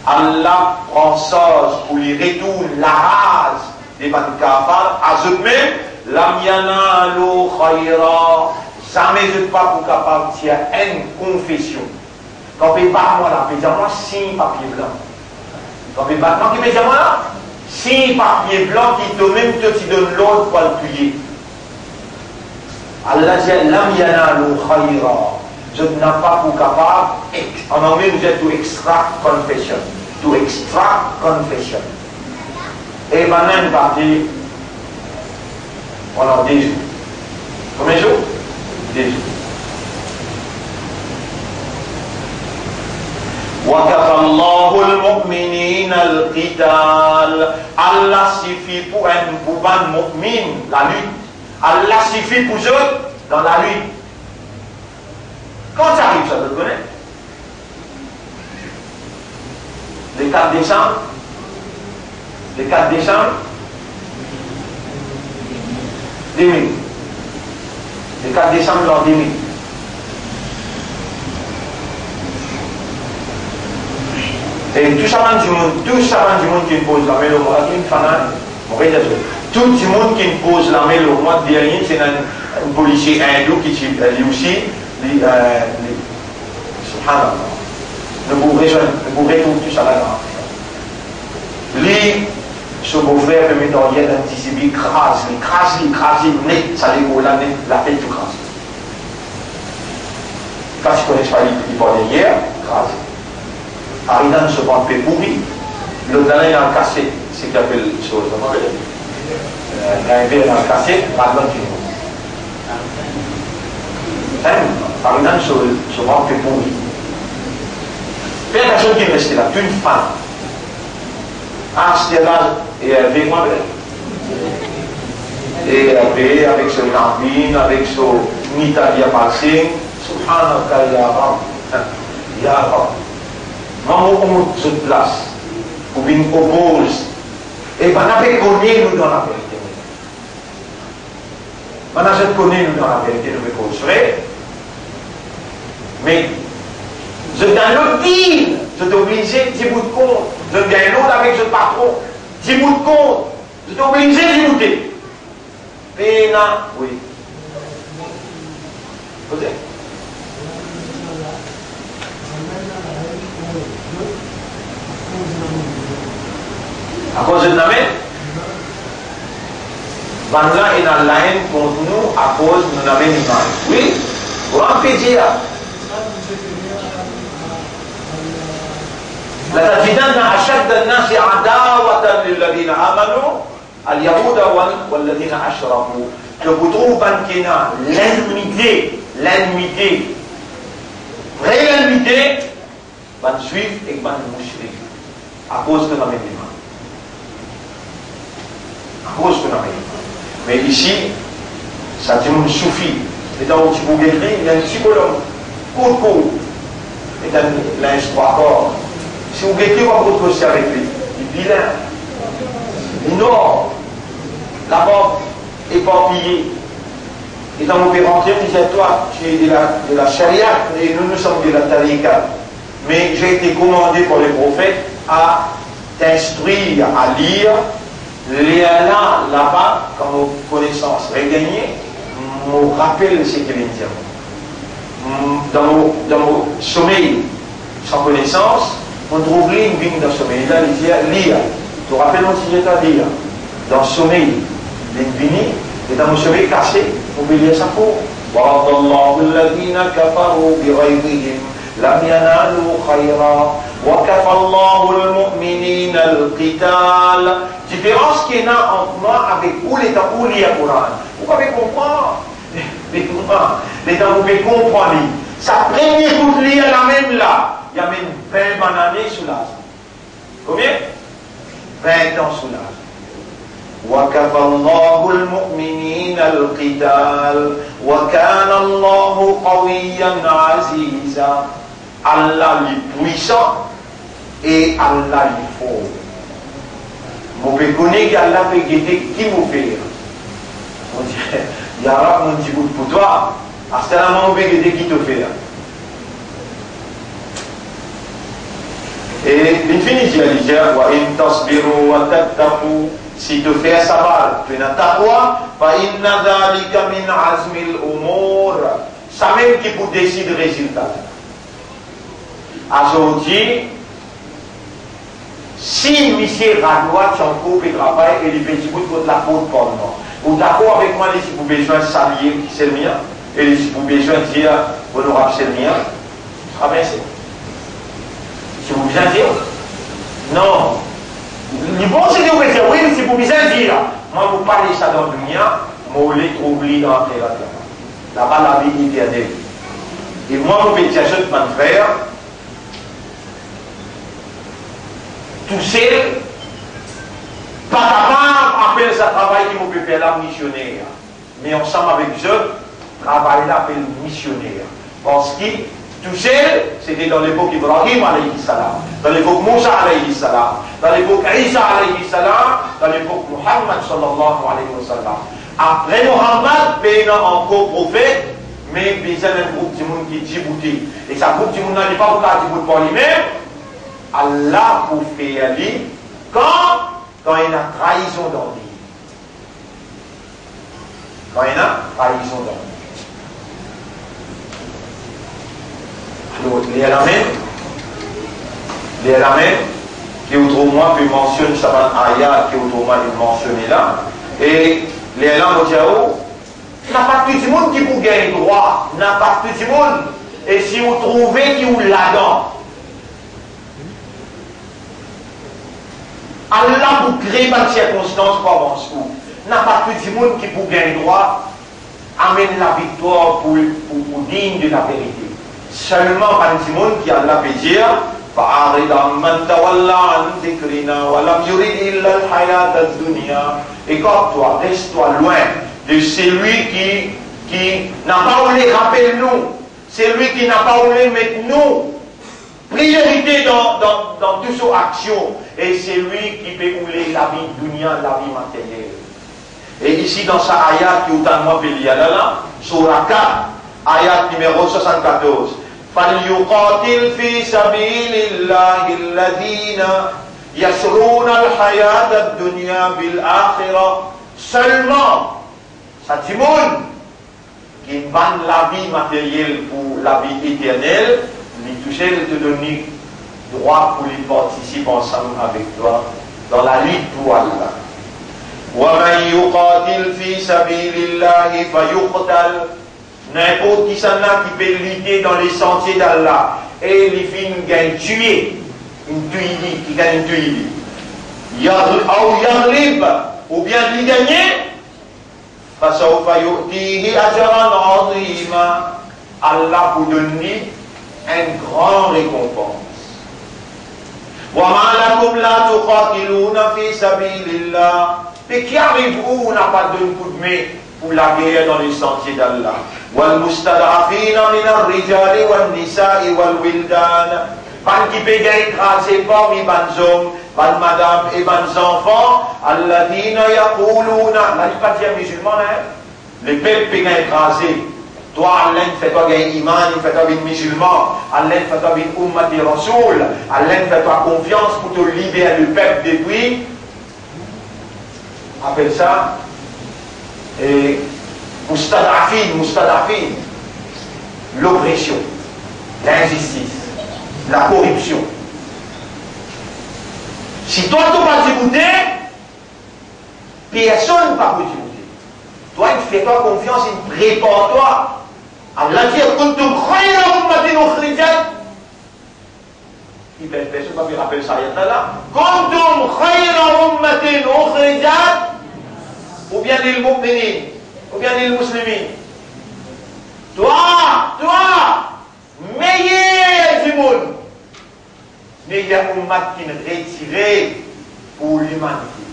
Allah prend sauce pour les retourne la race des Bankafar à eux-mêmes, lam yanalu khayra, ça ne m'aide pas pour capable de faire une confession. Quand on bat moi là, on peut dire moi 6 papiers blancs. Quand on bat moi, qui peut dire moi là 6 papiers blancs qui te même te donne l'ordre pour le plier. Allah dit lam yanalu khayra. Je n'ai pas pour capable, en anglais nous êtes to extract confession. To extract confession. Et maintenant une partie pendant 10 jours. Combien de jours 10 jours. وَكَفَى اللَّهُ الْمُؤْمِنِينَ الْقِتَالَ. Allah suffit pour un mu'min, la lutte. Allah suffit pour eux dans la lutte. Quand ça arrive, ça te connaît. Le 4 décembre, le 4 décembre 2000. Le 4 décembre l'an 2000. Et tout ça du monde qui me pose la main au mois d'une fanane, tout le monde qui me pose la main au mois dernier, c'est un policier hindou qui lui aussi. Subhanallah. Ne bourrez tout ça là. Lui, ce beau-frère peut mettre en lien d'anticipé, crase, net, ça les goûts là, la tête tout crase. Quand tu connais pas il parle hier, crase. Aridan se prend peu pourri, l'autre là il a un cassé, c'est qu'il appelle chose, il a un cassé, maintenant tu vois. Aridan se prend peu pourri. Il y a personne qui est resté là, une femme. Ah, c'était là, et avec moi, et avec son narbine, avec son Italia passé, subhanallah, ya Rab. Maman, on se place, ou bien oppose, et ben, on a connu nous dans la vérité. On a connu nous dans la vérité, nous me poserons. Mais, je gagne l'autre deal, je suis obligé 10 bouts de compte. Je gagne l'autre avec ce patron, 10 bouts de compte. Je suis obligé d'y goûter. Péna, oui. Posez. À cause de Namé, Bangla est dans la haine contre nous à cause de Namé Niman. Oui, grand pédia. لتجدن أشد الناس عداوة للذين آمنوا اليهود والذين أشركوا. Que vous trouvez l'ennemi, réalité, van juif et van mouchrik, à cause de la même iman. À cause de la même iman. Mais ici, ça dit mon soufi. Et dans le petit bouguerie, il y a un psychologue, court, et dans linge 3 corps. Si vous guettez, vous pouvez aussi avec lui. Il est bilingue. Il nord. La mort éparpillée. Et quand vous pouvez rentrer, vous dites, toi, tu es de la charia, et nous sommes de la tariqa. Mais j'ai été commandé par les prophètes à t'instruire, à lire, les Allah là-bas, quand vos connaissances regagnées, me rappelle ce qu'il vient dire. Dans vos sommeils, sans connaissance, on trouve une vigne dans le sommeil. Là, il dit lire. Tu te rappelles aussi de ta lire. Dans le sommeil, l'infini, et dans le sommeil cassé, on peut lire ça pour. وَرَضَ اللَّهُ الَّذِينَ كَفَرُوا بِغَيْظِهِمْ لَمْ يَنَالُوا خَيْرًا وَكَفَى اللَّهُ الْمُؤْمِنِينَ الْقِتَالَ. Différence qu'il y a entre moi avec vous, les temps où lire le Coran. Vous pouvez comprendre. Les temps vous pouvez comprendre. Sa première coup de lire la même là. Il y a même 20 années sous l'âge. Combien? 20 ans sous l'âge. وَكَفَى اللَّهُ الْمُؤْمِنِينَ الْقِتَالَ وَكَانَ اللَّهُ قَوِيًّا عَزِيزًا. Allah est puissant et Allah est fort. Vous pouvez connaître qu'Allah peut guider qui vous fait. On dit, il y a un petit bout pour toi. À ce moment, vous pouvez guider qui te fait. Et l'infini, il dit, وَإِن تَصْبِرُوا وَتَتَّقُوا. Si tu fais sabar, tu n'as pas quoi, فَإِنَّ ذَلِكَ مِنْ عَزْمِ الْأُمُورِ. Ça même qui peut décider le résultat. Aujourd'hui, si monsieur Radoua, tu en couple et travail, et les petits bouts de la faute pour moi. Vous d'accord avec moi, si vous avez besoin de s'allier, c'est le mien, et si vous avez besoin de dire, honorable, c'est le mien, ça va bien, c'est. Si vous besoin de dire, non. Les bons, c'est de vous dire, oui, mais si vous besoin de dire, moi, vous parlez ça dans le mien, moi, vous les trouvez dans la terre. Là-bas, la vie éternelle. Et moi, vous pouvez dire, je peux faire. Tout seul, pas capable, appelle ça travail qui vous peut faire là, missionnaire. Mais ensemble avec eux, travail là, appelle missionnaire. Parce que tout seul, c'était dans l'époque Ibrahim alayhi salam, dans l'époque Moussa alayhi salam, dans l'époque Isa alayhi salam, dans l'époque Muhammad sallallahu alayhi wa sallam. Après Muhammad, il y a encore prophète, mais il y a un groupe de monde qui est Djibouti. Et ce groupe de monde n'est pas au cas Djibouti pour lui-même. Allah vous fait aller quand il y a trahison dans lui. Quand il y a trahison dans lui. Les éléments qui autrement peut mentionner ça ayat qui autrement est mentionné là. Et les éléments n'a pas tout le monde qui peut gagner droit, n'a pas tout le monde. Et si vous trouvez qui vous là-dedans, Allah vous crée par circonstance pour avancer. N'a pas tout le monde qui peut gagner droit, amène la victoire pour digne de la vérité. Seulement par le monde qui Allah peut dire, فَأَعْرِضْ عَمَّنْ تَوَلَّى عَنْ ذِكْرِنَا وَلَمْ يُرِدْ إِلَّا الْحَيَاةَ الدُّنْيَا. Écarte-toi, reste-toi loin de celui qui n'a pas voulu rappeler nous, celui qui n'a pas voulu mettre nous priorité dans toutes ses actions, et c'est lui qui peut rouler la vie dunya, la vie matérielle. Et ici dans sa ayat qui est autant moi là, surah 4, ayat numéro 74. فَلْيُقَاتِلْ فِي سَبِيلِ اللَّهِ الَّذِينَ يَشْرُونَ الْحَيَاةَ الدُّنْيَا بِالْآخِرَةِ. Seulement, ça dit monde qui vend la vie matérielle pour la vie éternelle, lui toucher de te donner droit pour lui participer ensemble avec toi dans la lutte pour Allah. وَمَنْ يُقَاتِلْ فِي سَبِيلِ اللَّهِ فَيُقْتَلْ. N'importe qui s'en a qui peut lutter dans les sentiers d'Allah et les filles gagnent tuer, une tuile, qui gagne une tuile. Ou bien lui gagner, فَسَوْفَ يُؤْتِيهِ أَجْرًا عَظِيمًا. Allah vous donne une grande récompense. وَمَا لَكُمْ لَا تُقَاتِلُونَ فِي سَبِيلِ اللَّهِ. Mais qui arrive où on n'a pas donné coup de main pour la guerre dans les sentiers d'Allah. وَالْمُسْتَضْعَفِينَ مِنَ الرِّجَالِ وَالنِّسَاءِ وَالْوِلْدَانِ. Ban qui peut écraser parmi ban hommes, ban madame et ban enfants, الَّذِينَ يَقُولُونَ. Là, il ne pas dire musulman, hein. Les peuples peuvent écraser. Toi, Allah, fais-toi gagner iman, fais-toi un musulman. Allah, fais-toi un ummat de Rasoul. Allah, fais-toi confiance pour te libérer le peuple depuis. Appelle ça. Et mustadafin. L'oppression, l'injustice, la corruption. Si toi, tu n'as pas dégoûté, personne ne va pas dégoûter. Toi, il fais-toi confiance, il prépare-toi. Allah dit, kuntum khayra ummatin ukhrijat. Personne ne va me rappeler ça, il y a là. Kuntum khayra ummatin ukhrijat. Ou bien les mu'minin, ou bien les musulmans. Toi, meilleur du monde. Meilleur ummat qui est retiré pour l'humanité.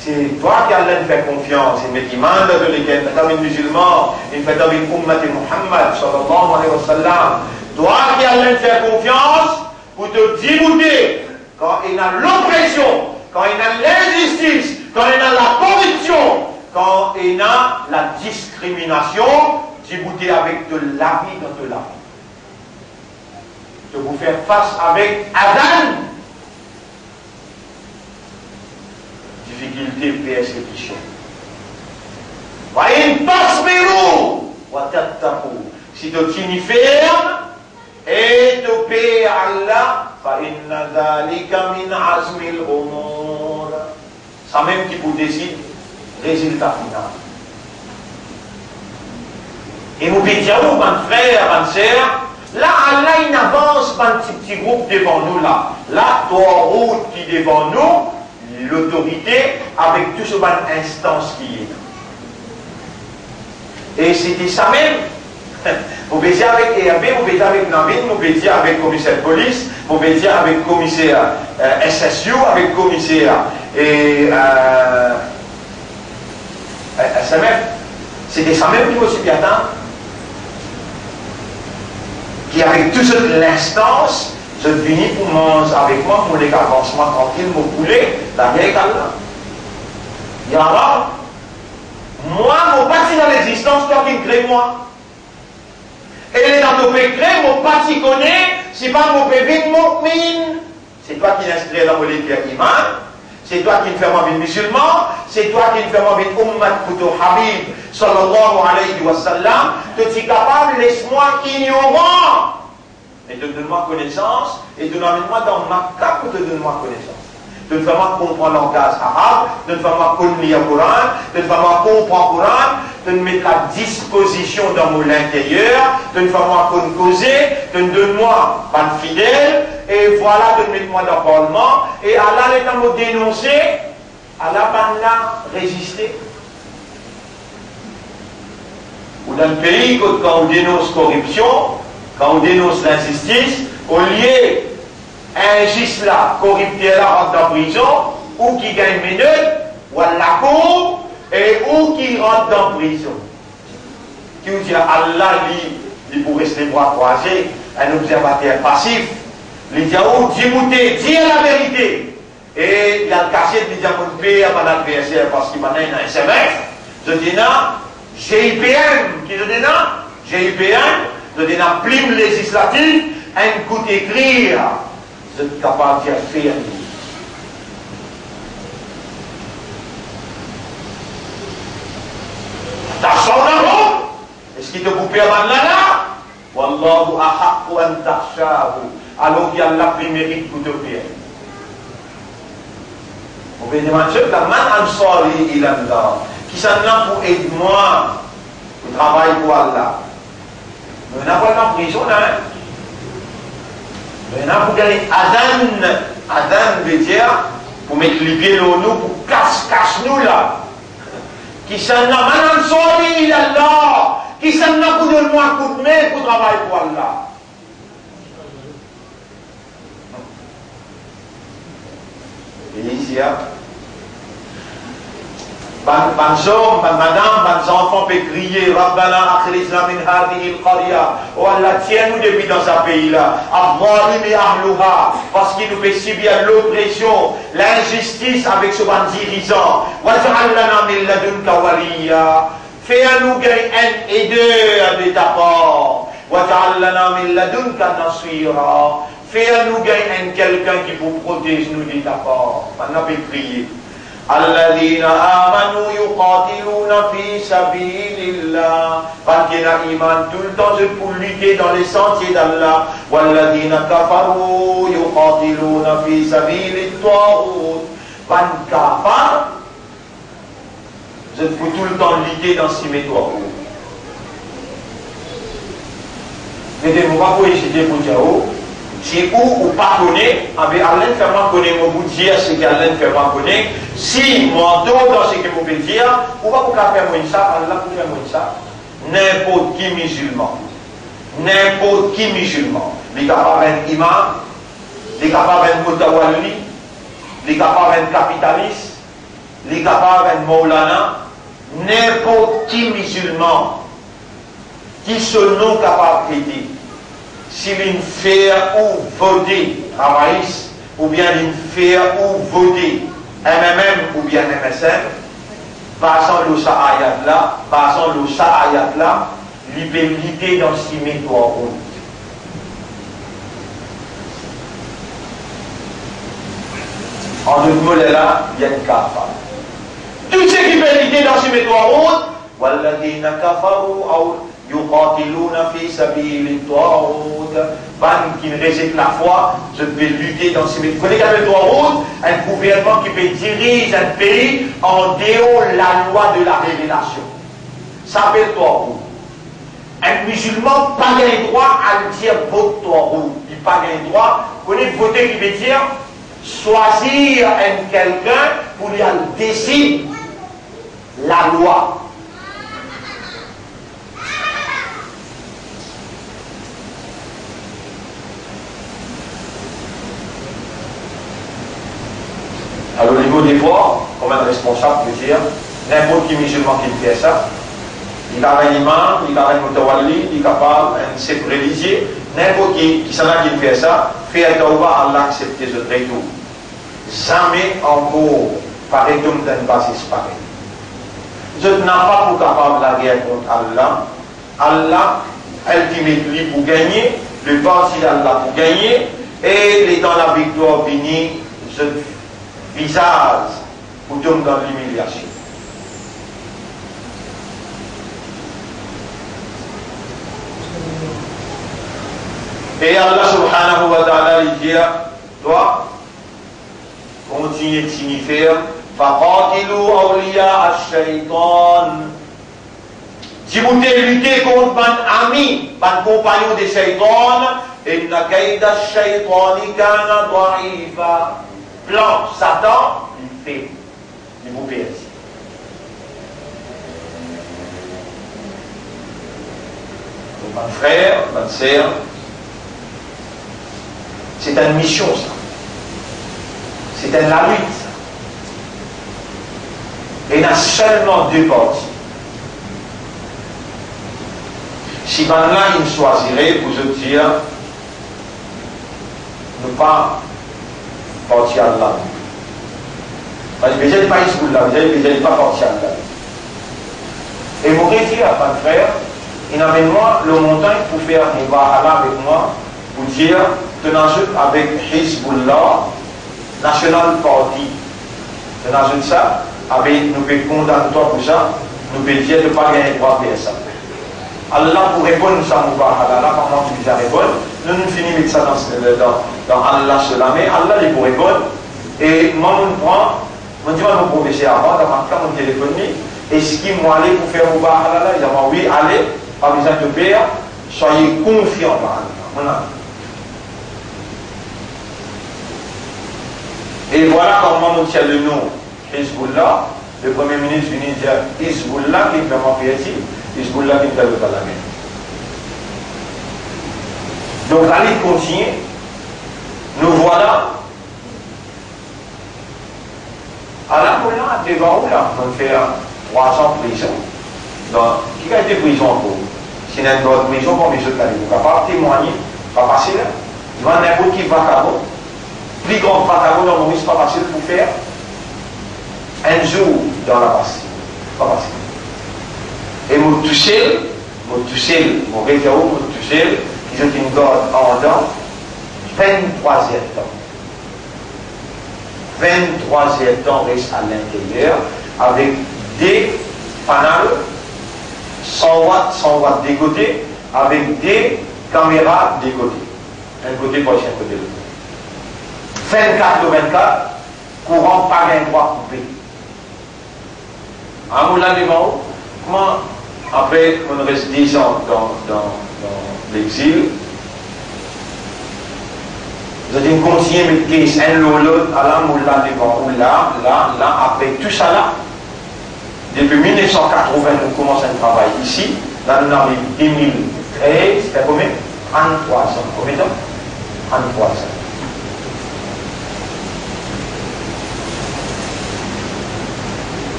C'est toi qui Allah fait confiance. Il me demande de l'équipe, il fait un musulman, il fait un ummat de Muhammad, sallallahu alayhi wa sallam. Toi qui Allah fait confiance pour te dégoûter quand il y a l'oppression, quand il y a l'injustice, quand il y a la corruption, quand il y a la discrimination, dégoûter avec de l'avis dans de la vie. De vous faire face avec Adam. Difficulté, persécution. Si tu tiens ferme et tu payes Allah, ça même qui vous décide, résultat final. Et nous disons, mon frère, ma soeur, là, Allah, il avance un petit groupe devant nous, là. Là, trois routes qui devant nous, l'autorité, avec tout ce bonne instance qui est. Et c'était ça même. Vous pouvez dire avec ERB, vous pouvez dire avec Navin, vous pouvez dire avec commissaire de police, vous pouvez dire avec commissaire SSU, avec commissaire et SMF. C'était ça même qui vous attend. Qui avec toute l'instance, je finis pour manger avec moi, pour les avancements tranquilles, me couler, la vieille là. Il y a là, moi, mon parti dans l'existence, toi qui me crée moi. Et les dans nos pécrés, mon parti connaît, c'est pas mon bébé, mon mine. C'est toi qui l'inscris dans mon l'écrire iman. C'est toi qui me fais moi bien musulman, c'est toi qui me fais moi bien ummat kutu habib, sallallahu alayhi wa sallam. Tu es capable, laisse-moi ignorant. Et de donner-moi connaissance, et de m'amener-moi dans ma cap pour te donner-moi connaissance. De ne faire moi comprendre le langage arabe, de ne faire moi connaître le Coran, de ne faire moi comprendre le Coran, de me mettre la disposition dans mon intérieur, de ne faire moi causer, de ne donner-moi pas de fidèle, et voilà, de me mettre moi dans le Parlement, et Allah est dans me dénoncer, Allah va résister. Ou dans le pays, quand on dénonce corruption, quand on dénonce l'injustice, au lieu injuste là, corrupté là, rentre en prison, ou qui gagne une minute, ou à la cour, et ou qui rentre en prison. Qui vous dit Allah, il pour rester les bras croisés, un observateur passif, il dit oh, dis la vérité. Et il a le cachet, il dit à mon père, à mon adversaire, parce qu'il m'a donné un SMS, je dis non, GIPN, qui je dis non, GIPN, je dis non, prime législative, un coup d'écrire. Vous êtes capable de faire. Est-ce qu'il te coupe à là? Wallahu ahaqqu an takhshahu. Alors qu'il y a la mérite pour te faire. Vous pouvez demander, man ansari ilallah. Qui s'en a pour aider moi pour travailler pour Allah? Mais on n'a pas en prison, hein? Maintenant, pour gagner Adam veut dire, pour mettre les pieds dans nous, pour casse-nous là. Qui s'en a, maintenant, sorry, il a là. Qui s'en a pour donner moi un coup de main pour travailler pour Allah. Et ici, Ban hommes, ban madame, ban enfants peuvent crier Rabbana akhrijna min hadhihi al-qarya. Oh Allah, tiens-nous depuis dans ce pays-là. Adh-dhalim et ahluha. Parce qu'il nous fait subir l'oppression, l'injustice avec ce ban dirigeant. Waj'al lana min ladunka waliya. Fais à nous un aideur de ta part. Waj'al lana min ladunka nasira. Fais à nous un quelqu'un qui vous protège nous de ta part. Maintenant, on peut prier. الذين آمنوا يقاتلون في سبيل الله فانكنا إيمان tout le temps pour lutter dans les sentiers d'Allah والذين كفروا يقاتلون في سبيل الطاغوت van kafar je pour tout le temps lutter dans ces méthodes mais de moi pour essayer pour dire si ou pas connaît, avec Allah fait moi connaître mon bout dire ce qu'Allah fait moi connaître. Si moi dans ce que vous pouvez dire, ou pas pour faire moi ça, Allah pour faire moi ça. N'importe qui musulman, les capables d'être imam, les capables d'être mutawalli, les capables d'être capitaliste, les capables d'être maulana, n'importe qui musulman qui se non capable d'aider. Si l'une fait ou voter travailliste, ou bien l'une fait ou voter MMM ou bien MSN, passant le ayat là, l'hyperlité dans 6 métoires. En d'autres mots, là, il y a une kafar. Tout ce qui peut l'hyperlité dans 6 métoires, والذين كفروا أو يقاتلون في سبيل الطاغوت ban qui rejette la foi, je vais lutter dans ces métiers. Vous connaissez le Taout, un gouvernement qui peut diriger un pays en dehors de la loi de la révélation. Ça s'appelle Taout. Un musulman n'a pas le droit à dire vote Taout. Il n'a pas le droit. Vous connaissez voter qui veut dire choisir quelqu'un pour lui décider la loi. Alors, au niveau des voix, comme un responsable peut dire, n'importe qui musulman qui fait ça, il a un imam, il a un mutawalli, il est capable, un chef religieux, n'importe qui s'en a qui fait ça, fait un tawba, Allah accepte ce trait tout. Jamais encore, pareil comme dans une basis pareil. Je n'ai pas pour capable la guerre contre Allah. Allah, ultimement pour gagner, le parti d'Allah pour gagner, et les dans la victoire bénie, je visage ou tombe dans l'humiliation. Et Allah subhanahu wa ta'ala il dit, toi, continue de signifier, فَقَاتِلُوا أَوْلِيَاءَ الشَّيْطَانِ. Si vous devez lutter contre un ami, un compagnon de Shaitan, إِنَّ كَيْدَ الشَّيْطَانِ كَانَ ضَعِيفًا. Plan, Satan, il fait, il vous perd. Donc, mon frère, ma sœur, c'est une mission, ça. C'est la lutte, ça. Et il y a seulement 2 parties. Si maintenant il choisirait pour se dire, ne pas partir à Allah. Parce que je n'ai pas Hizbullah, je n'ai pas parti à Allah. Et vous m'aurait dit à mon frère, il amène moi le montagne pour faire un bahala avec moi, pour dire, tenant avec Hizbullah, National Party. Tenant ça, avec nous pouvons condamner toi pour ça, nous pouvons dire de ne pas gagner droit à ça. Allah pour répondre à mon bahala, là, comment tu dis à répondre, nous finissons de ça dans Allah cela, mais Allah il pour répondre. Et moi, je dis à mon professeur avant, dans ma cas, mon téléphone, est-ce qu'il m'a allé pour faire mon bahala là? Il a dit oui, allez, pas besoin de père, soyez confiants dans Allah. Et voilà comment on tient le nom Hizbullah. Le Premier ministre vient dire Hizbullah qui est vraiment créatif, Hizbullah qui est le Parlement. Donc allez continuer. Nous voilà à la Moula devant où là, on fait 3 ans de prison. Donc, qui a été prison pour? Si on a une bonne prison, bon, les autres, vous ne pouvez pas témoigner, pas passer là. Devant n'importe qui vacabond, plus grand vacabond dans le monde, c'est pas facile pour faire un jour dans la Bastille. Pas facile. Et mon touché, mon référent, mon touché, qui ont une garde en dedans, 23e temps. 23e temps reste à l'intérieur avec des fanales 100 watts des côtés avec des caméras des côtés. Un côté pour un côté de l'autre. 24 de 24, courant par un droit coupé. À Moulin devant, comment après on reste 10 ans dans l'exil, vous allez continuer à mettre un l'autre à la Moulin devant, ou là, après tout ça là. Depuis 1980, on commence un travail ici. Là, nous avons 2013, c'était combien? 33 ans. Combien de temps? 33 ans.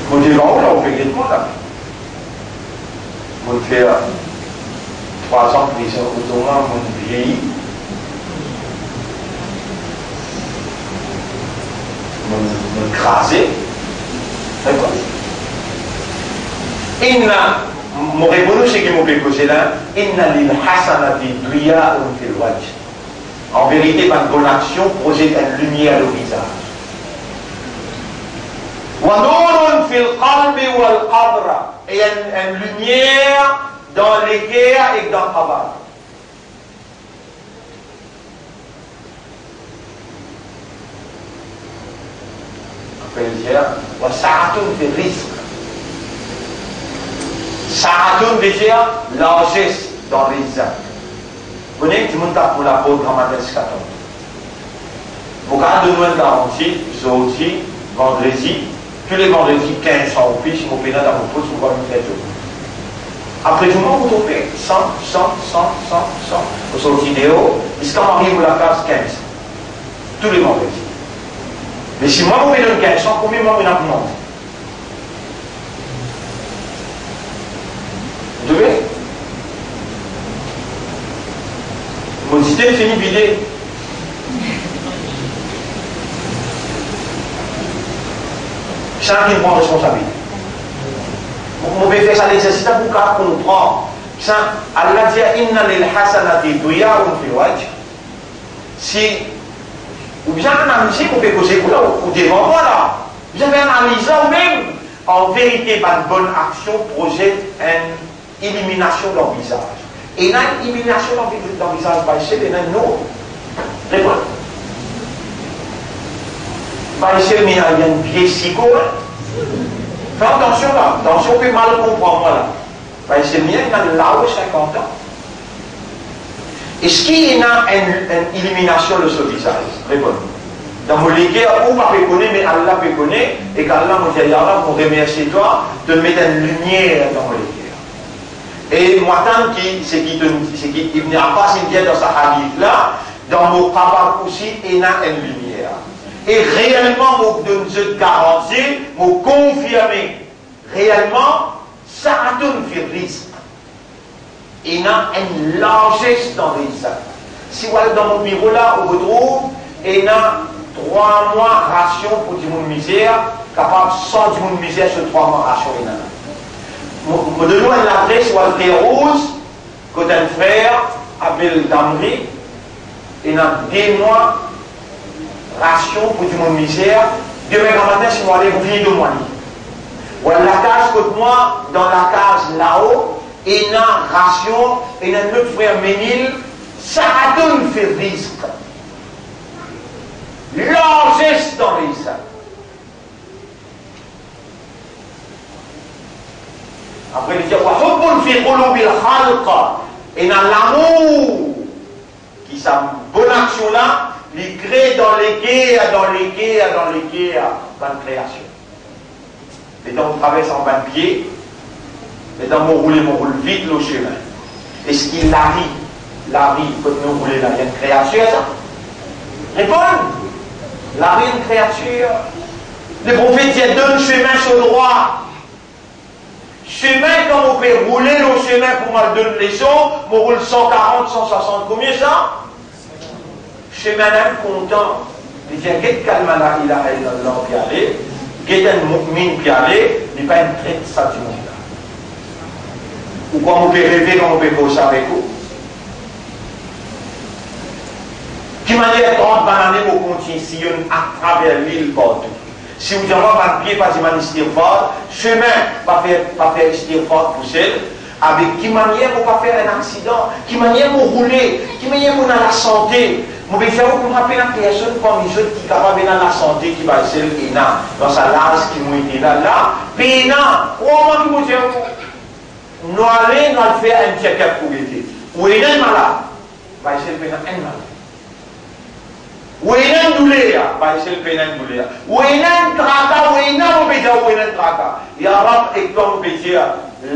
Vous dites, là, on fait exactement là. On fait 3 ans de prison, au moins, on vieillit. On crasé. D'accord. Inna, mon réponse, c'est que mon péché c'est là, inna lil hasanati duya'un fil wajh. En vérité, par une bonne action, projette une lumière au visage. Wa nurun fil qalbi wal qabra. Et une lumière dans les guerres et dans le travail. Wa sa'atun fil rizq. Sa'atun veut dire largesse dans les actes. Vous connaissez, tout le monde a pour la peau dans ma tête. Vous avez donné une garantie, jeudi, vendredi, tous les vendredis 15 ans au plus, si vous payez dans vos poches, vous allez me faire tout. Après tout le monde, vous tombez 100. Vous sortez vidéo, jusqu'à arrive à la case 15. Tous les vendredis. Mais si moi, vous me donne 15 ans, combien moi, vous n'avez pas? Vous devez? Mon système finit vidé. Chacun qui prend responsabilité. Vous pouvez faire ça l'exercice pour comprendre. Allah dit inna lil hasanati duya'un fil wajh. Si ou bien analyser pour quelque chose ou devant moi là. Vous avez analysé vous-même. En vérité, par une bonne action projette une élimination dans le visage. Et une élimination dans le visage, c'est une non. Répondez. C'est il y a un pied psycho. Fais attention là. Attention, on peut mal comprendre moi là. C'est bien, il y a là où 50 ans. Est-ce qu'il y a une élimination de ce visage? Répondez. Dans mon légué, on va reconnaître, mais Allah peut connaître, et qu'Allah me dit, Allah, pour remercier toi, de mettre une lumière dans mon légué. Et moi, tant c'est qui Ibn Abbas, il vient dans sa hadith là, dans mon papa aussi, il y a une lumière. Et réellement, je te garantis, je confirme, réellement, ça a donné un risque. Il y a une largesse dans les actes. Si vous allez dans mon bureau là, on retrouve, il y a 3 mois ration pour du monde misère, capable sans du monde misère sur 3 mois ration. Je donne l'adresse où elle est rose, quand un frère, Abel Damri, il y a 2 mois ration pour du monde misère. Demain matin, si vous allez, vous venez de moi. Ou la case contre moi, dans la case là-haut, il y a ration, il y a notre frère Ménil, ça a donné fait risque. Largesse dans les actes. Après, il dit, et dans l'amour, qui sa bonne action là, il crée dans les guerres, dans la création. Les temps on traverse en 20 pieds, les temps on roule vite le chemin. Est-ce qu'il l'arrive, quand nous roulons là, il y a une créature, ça? Répondez! La vie, une créature, Le prophète dit, donne chemin sur le droit. Chemin, quand on peut rouler le chemin pour me donner les sons, on roule 140, 160, combien ça? Chemin même content. Il dit, qu'est-ce calme là, il a l'or pialé, qu'est-ce un mine pialé, il n'est pas une traite ça du monde là. Ou quand on peut rêver, quand on peut bosser avec vous. Qui manière 30 bananes au continent sillonne à travers l'île partout. Si vous dites, pas de pied, pas de manière fort, chemin, pas faire istighfar pour celle, avec qui manière on va faire un accident, qui manière on rouler, qui manière on a la santé. Mon bénéfice, vous me rappelez la personne comme les autres qui est capable de la santé, qui va essayer de dans sa lance, qui m'a été là, pénant, au moment qui vous dit, nous allons faire un check-up pour l'été. Ou il est malade, va essayer de pénant un malade. Ou il y a une douleur, pas essayer de payer une douleur. Ou il y a un tracas, ou il y a un pédia, ou il y a un tracas. Et alors, et comme on peut dire,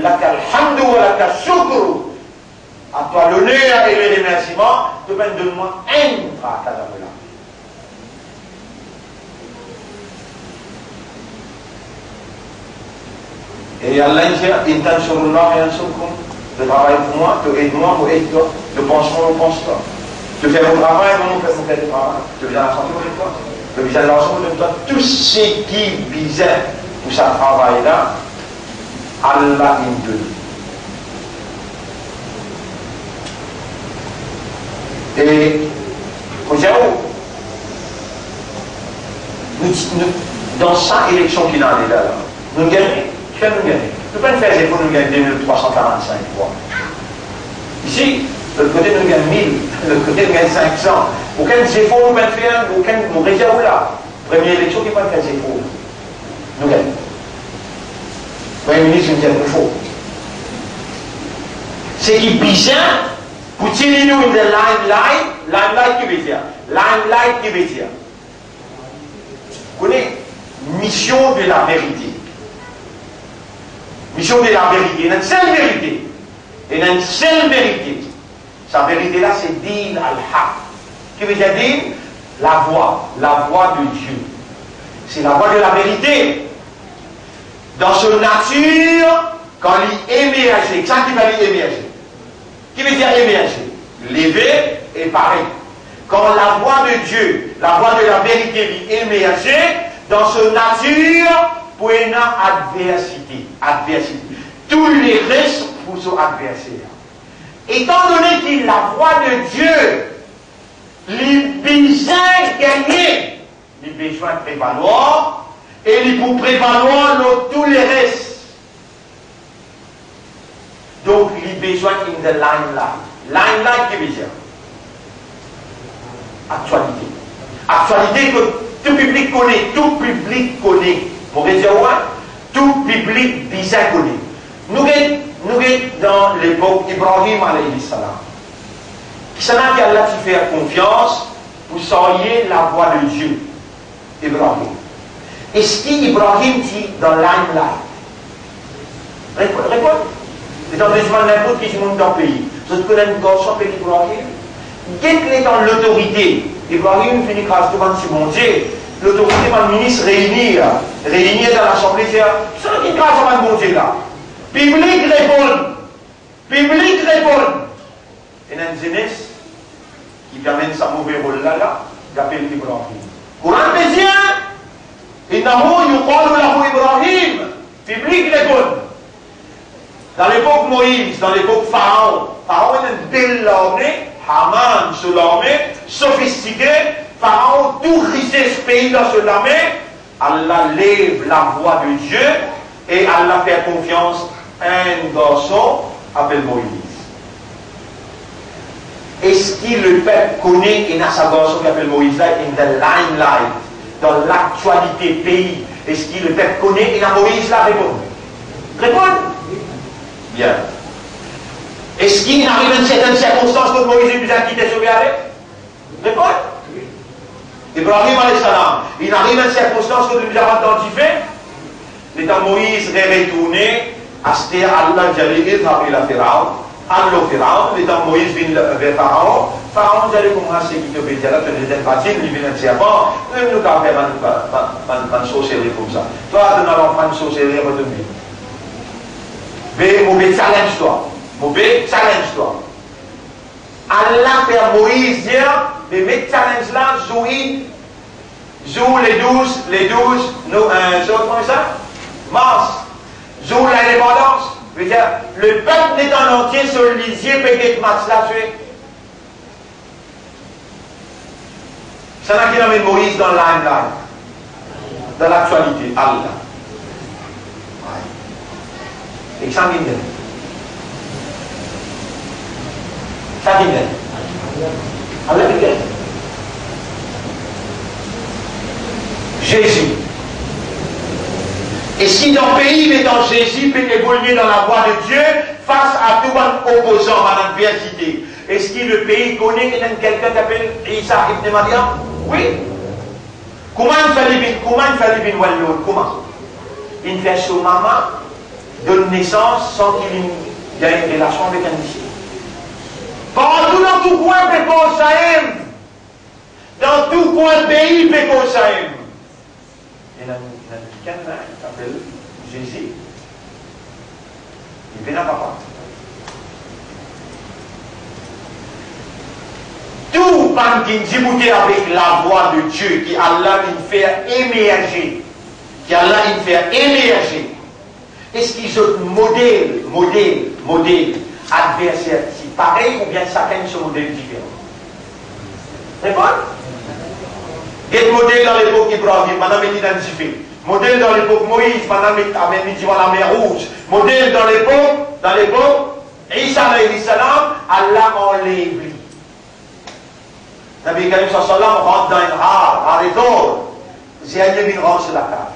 lakal hamdu wa lakal shukru. À toi l'honneur et les remerciements, tu peux me donner un tracas dans le là. Et Allah dit, intan surullah et ansurkum. De travail pour moi, tu aides moi, ou aide toi. De pense-moi, ou pense-toi. Tu fais mon travail, non, on fait le travail. Tu viens à la santé, on toi. Tu viens à l'ensemble de toi. Tout ce qui visait pour ce travail-là, Allah nous donne. Et, au Jérôme, dans 100 élections qu'il en est là, nous gagnons. Qui fait nous gagner? Tu peux pas faire des efforts, nous gagnons 2345 fois. Ici, de l'autre côté, nous gagnons 1000, de l'autre côté, nous gagnons 500. Aucun effort nous va faire, aucun nous réserve là. Première élection qui n'est pas faire des efforts. Nous gagnons. Premier ministre, nous gagnons faux. C'est qui bizarre, pour tirer nous in the limelight qui veut dire. Limelight qui veut dire. Vous connaissez? Mission de la vérité. Mission de la vérité. Il y a une seule vérité. Il y a une seule vérité. Sa vérité là, c'est din al-haq. Qui veut dire din? La voix de Dieu. C'est la voix de la vérité. Dans son nature, quand il émerge, ça qui va émerger. Qui veut dire émerger? Lever et pareil. Quand la voix de Dieu, la voix de la vérité lui émerge, dans son nature, pour une adversité. Tous les restes pour son adversaire. Étant donné qu'il la voix de Dieu, les besoins gagnés, les besoins prévaloir, et les pour prévaloir tous les restes. Donc, les besoins in the limelight. Limelight qui veut dire actualité. Actualité que tout public connaît. Pour dire ouais, tout public bizarre connaît. Nous sommes dans l'époque Ibrahim alayhi salam. Qui s'en a qu'Allah qui fait confiance pour savoir la voix de Dieu. Ibrahim. Est-ce qu'Ibrahim dit dans limelight? Réponds. C'est dans les gens n'importe qui monte dans le pays. Vous connaissez une garçon appelée Ibrahim? Dès qu'il est dans l'autorité, Ibrahim finit grâce devant ce bon Dieu. L'autorité va le ministre réunir dans l'Assemblée, c'est ça qui grâce à mon Dieu là. Public répond. Et une jeunesse qui amène sa mauvais rôle là, il appelle Ibrahim. Courant Bézien, il n'a pas Ibrahim. Public répond. Dans l'époque Moïse, dans l'époque Pharaon, Pharaon est une belle armée, Haman sur l'armée, sophistiqué, Pharaon tout risé ce pays dans son armée, Allah lève la voix de Dieu et Allah fait confiance à un garçon appelé Moïse. Est-ce que le peuple connaît et n'a sa garçon qui appelle Moïse là, in the limelight, dans l'actualité pays? Est-ce que le peuple connaît et n'a Moïse là? Répondre. Bien. Est-ce qu'il arrive à une certaine circonstance que Moïse est bien quitté sauvé avec? Répondre. Ibrahim alayhi salam, il arrive à une circonstance que nous avons identifié. L'état Moïse est retourné, à ce Allah Jalil, la Pharaon, Alors, Pharaon, étant Moïse vient vers Pharaon, Pharaon dit comment c'est qui te veut dire là, tu es bâti, il vient de dire bon, nous avons fait une sorcellerie comme ça. Toi, tu as l'enfant de sorcellerie, redemmer. Mais, mauvais challenge-toi. Mauvais challenge-toi. Allah fait Moïse dire, mais mes challenges là, joue les 12, comment ça? Mars. Joue l'indépendance. Je veux dire, le peuple n'est en entier sur le lisier, peut-être match là, tu es. Ça n'a qui nommé Moïse dans l'timeline, dans l'actualité, Allah. Examine. Ça dit Allah dit Jésus. Et si dans le pays étant Jésus peut évoluer dans la voie de Dieu face à tout un opposant à l'adversité, est-ce que le pays connaît quelqu'un qui appelle Isa ibn Maryam? Oui. Comment il fallait bien Walloud? Comment? Il fait son maman donne naissance sans qu'il y ait une relation avec un disciple. Partout dans tout coin, Péco Saïm. Dans tout coin pays, Péco Saïm. Il y a quelqu'un qui s'appelle Jésus. Il vient à papa. Tout pan qui débouté avec la voix de Dieu, qui Allah il fait émerger. Qui Allah il fait émerger. Est-ce qu'ils ont modèle, adversaire, si pareil ou bien chacun ce modèle différent? C'est bon? Quel modèle dans l'époque Ibrahim, madame est identifiée. Modèle dans l'époque Moïse, madame est dit la mer rouge. Modèle dans l'époque Isa alayhi salam, Allah enlève lui. Nabi Karim sallam rentre dans une rare et d'or. C'est un demi range sur la carte.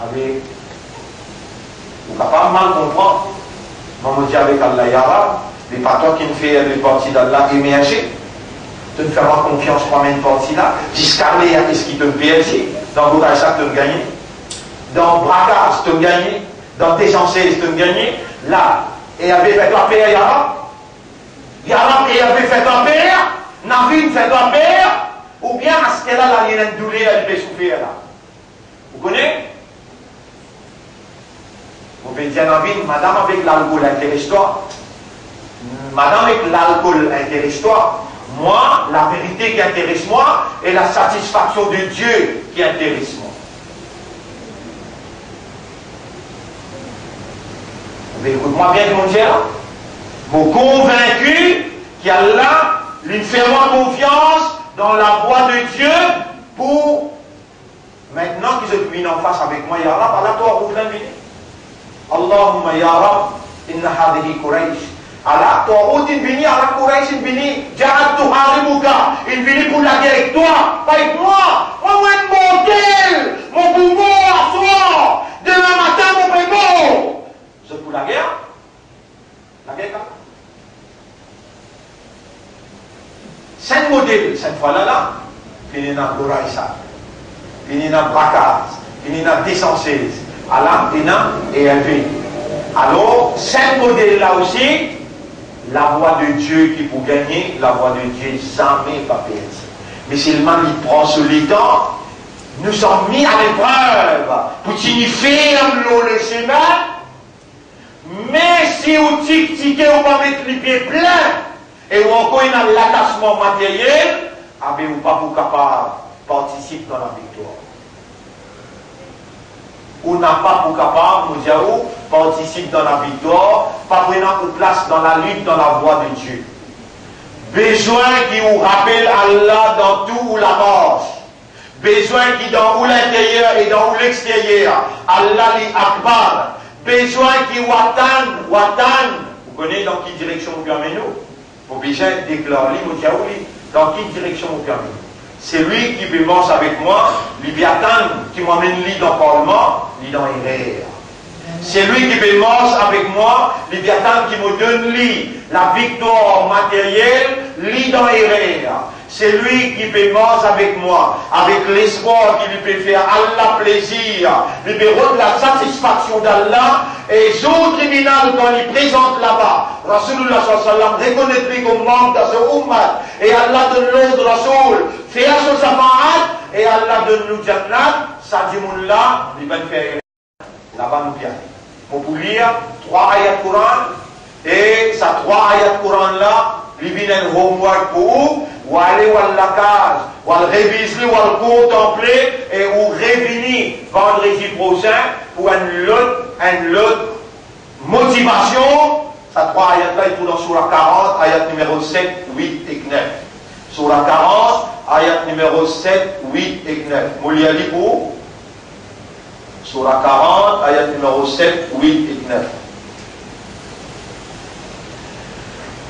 Avec, vous pouvez pas mal comprendre. Maman dit avec Allah Yara, les patrons qui nous fait les parties d'Allah émerger. Tu ne fais pas confiance pour une partie là. Discarler à ce qui te perd. Dans Bouraïsa, tu as gagné. Dans Bragas, tu as gagné. Dans Tessances, tu as gagné. Là, et avait fait la paix à Yara. Yara, et avait fait la paix. Navin fait la paix. Ou bien à ce qu'elle a, il y a une douleur, elle peut souffrir là. Vous connaissez? Vous pouvez dire, madame avec l'alcool, intéresse-toi. Madame avec l'alcool, intéresse-toi. Moi, la vérité qui intéresse moi est la satisfaction de Dieu qui intéresse moi. Écoute-moi bien, mon Dieu. Je suis convaincu qu'Allah lui fait moi confiance dans la voie de Dieu pour maintenant qu'ils se viennent en face avec moi, Ya Rab, Allah, toi, vous l'invitez. Allahumma Ya Rab, inna hadihi Quraysh. Allah, toi, où tu viens, Allah, Quraysh, il vient, Ja'ad tuharibuka, il vient pour la guerre avec toi, pas avec moi. Moi, un modèle, mon poumon à soi. Demain matin, mon poumon. C'est pour la guerre? La guerre, quand? C'est modèle, cette fois-là, fini dans Bouraïsa, fini dans Brakas, fini dans Tessances, Allah, et élevé. Alors, ce modèle-là aussi, la voix de Dieu qui pour gagner, la voix de Dieu jamais pas perdre. Mais seulement il prend sur les temps, nous sommes mis à l'épreuve pour signifier le chemin. Mais si vous tic-tiquez, vous pas mettre les pieds pleins, et vous encore il y a l'attachement matériel, avez-vous pas pour capable participer dans la victoire. Ou n'a pas pour capable, nous disons, participe dans la victoire, pas prenant place dans la lutte, dans la voie de Dieu. Besoin qui vous rappelle Allah dans tout ou la marche. Besoin qui dans ou l'intérieur et dans ou l'extérieur. Allah li akbar. Besoin qui watan. Vous connaissez dans quelle direction vous permet nous? Vous besoin déclarer, dans quelle direction vous permet nous? C'est lui qui commence avec moi, Léviathan, qui m'emmène lui dans le Parlement, lui dans l'hiver. C'est lui qui commence avec moi, Léviathan, qui me donne lui la victoire matérielle, lit dans les rêves. C'est lui qui peut manger avec moi, avec l'espoir qu'il peut faire Allah plaisir, il peut rendre la satisfaction d'Allah, et les autres criminels quand ils présentent là-bas, Rasulullah sallallahu alayhi wa sallam reconnaît comme membre de ce ummat, et Allah donne l'ordre Rasul, faire ce safa'at, et Allah donne nous jannat, ça dit mon là, il va faire là-bas nous bien. On peut lire 3 ayats Coran, et ces 3 ayats Coran là, il vient un homework pour vous, ou aller à la case, ou aller réviser, ou aller contempler, et ou revenir vendredi prochain pour une autre motivation. Ces 3 ayats là, ils sont dans Surah 40, ayat numéro 7, 8 et 9. Surah 40, ayat numéro 7, 8 et 9. Mouliali pour Surah 40, ayat numéro 7, 8 et 9.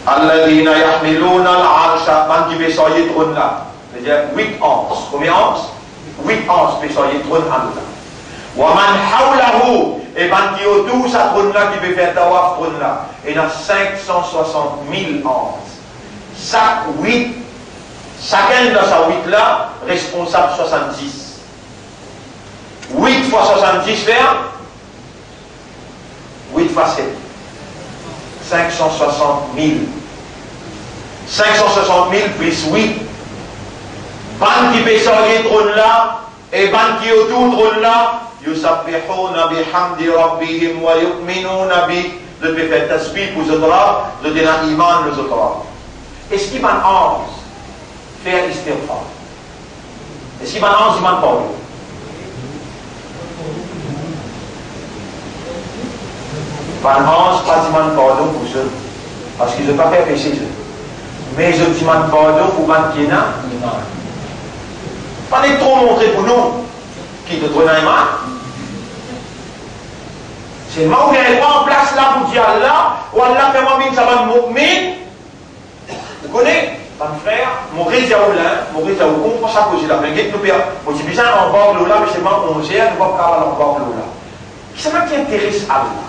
Alladhina yahmiluna al-arsha, man qui peut soyer trône là. C'est-à-dire 8 anges. Combien d'anges? 8 anges peut soyer trône Allah. Wa man hawlahu, et man qui autour sa trône là, qui peut faire tawaf trône là. Et il y a 560 000 anges. Chacun dans sa 8 là, responsable 70. 8 fois 70 faire 8 fois 7. 560 000. 560 000 plus 8. Ban qui peut sortir trône là, et ban qui autour trône là, yusabbihuna bihamdi rabbihim wa yu'minuna bi, de peut faire tasbih pour les autres, de donner un iman les autres. Est-ce qu'il y a un ange faire istighfar? Est-ce qu'il y a un ange qui m'a parlé? Pas ange, pas de pardon pour eux, parce qu'ils n'ont pas fait péché eux. Mais je demande pardon pour man qui n'a iman. Pas les trop montrer pour nous qui te donne un iman. C'est le moment où il n'y a pas en place là pour dire Allah, ou Allah fait moi ça va me mu'min. Vous connaissez? Mon frère, mon réseau, on comprend ça que j'ai la baguette, nous perdons. Moi, j'ai besoin d'en voir là, mais c'est moi, on gère, nous ne pouvons pas en voir là. C'est ça qui intéresse Allah.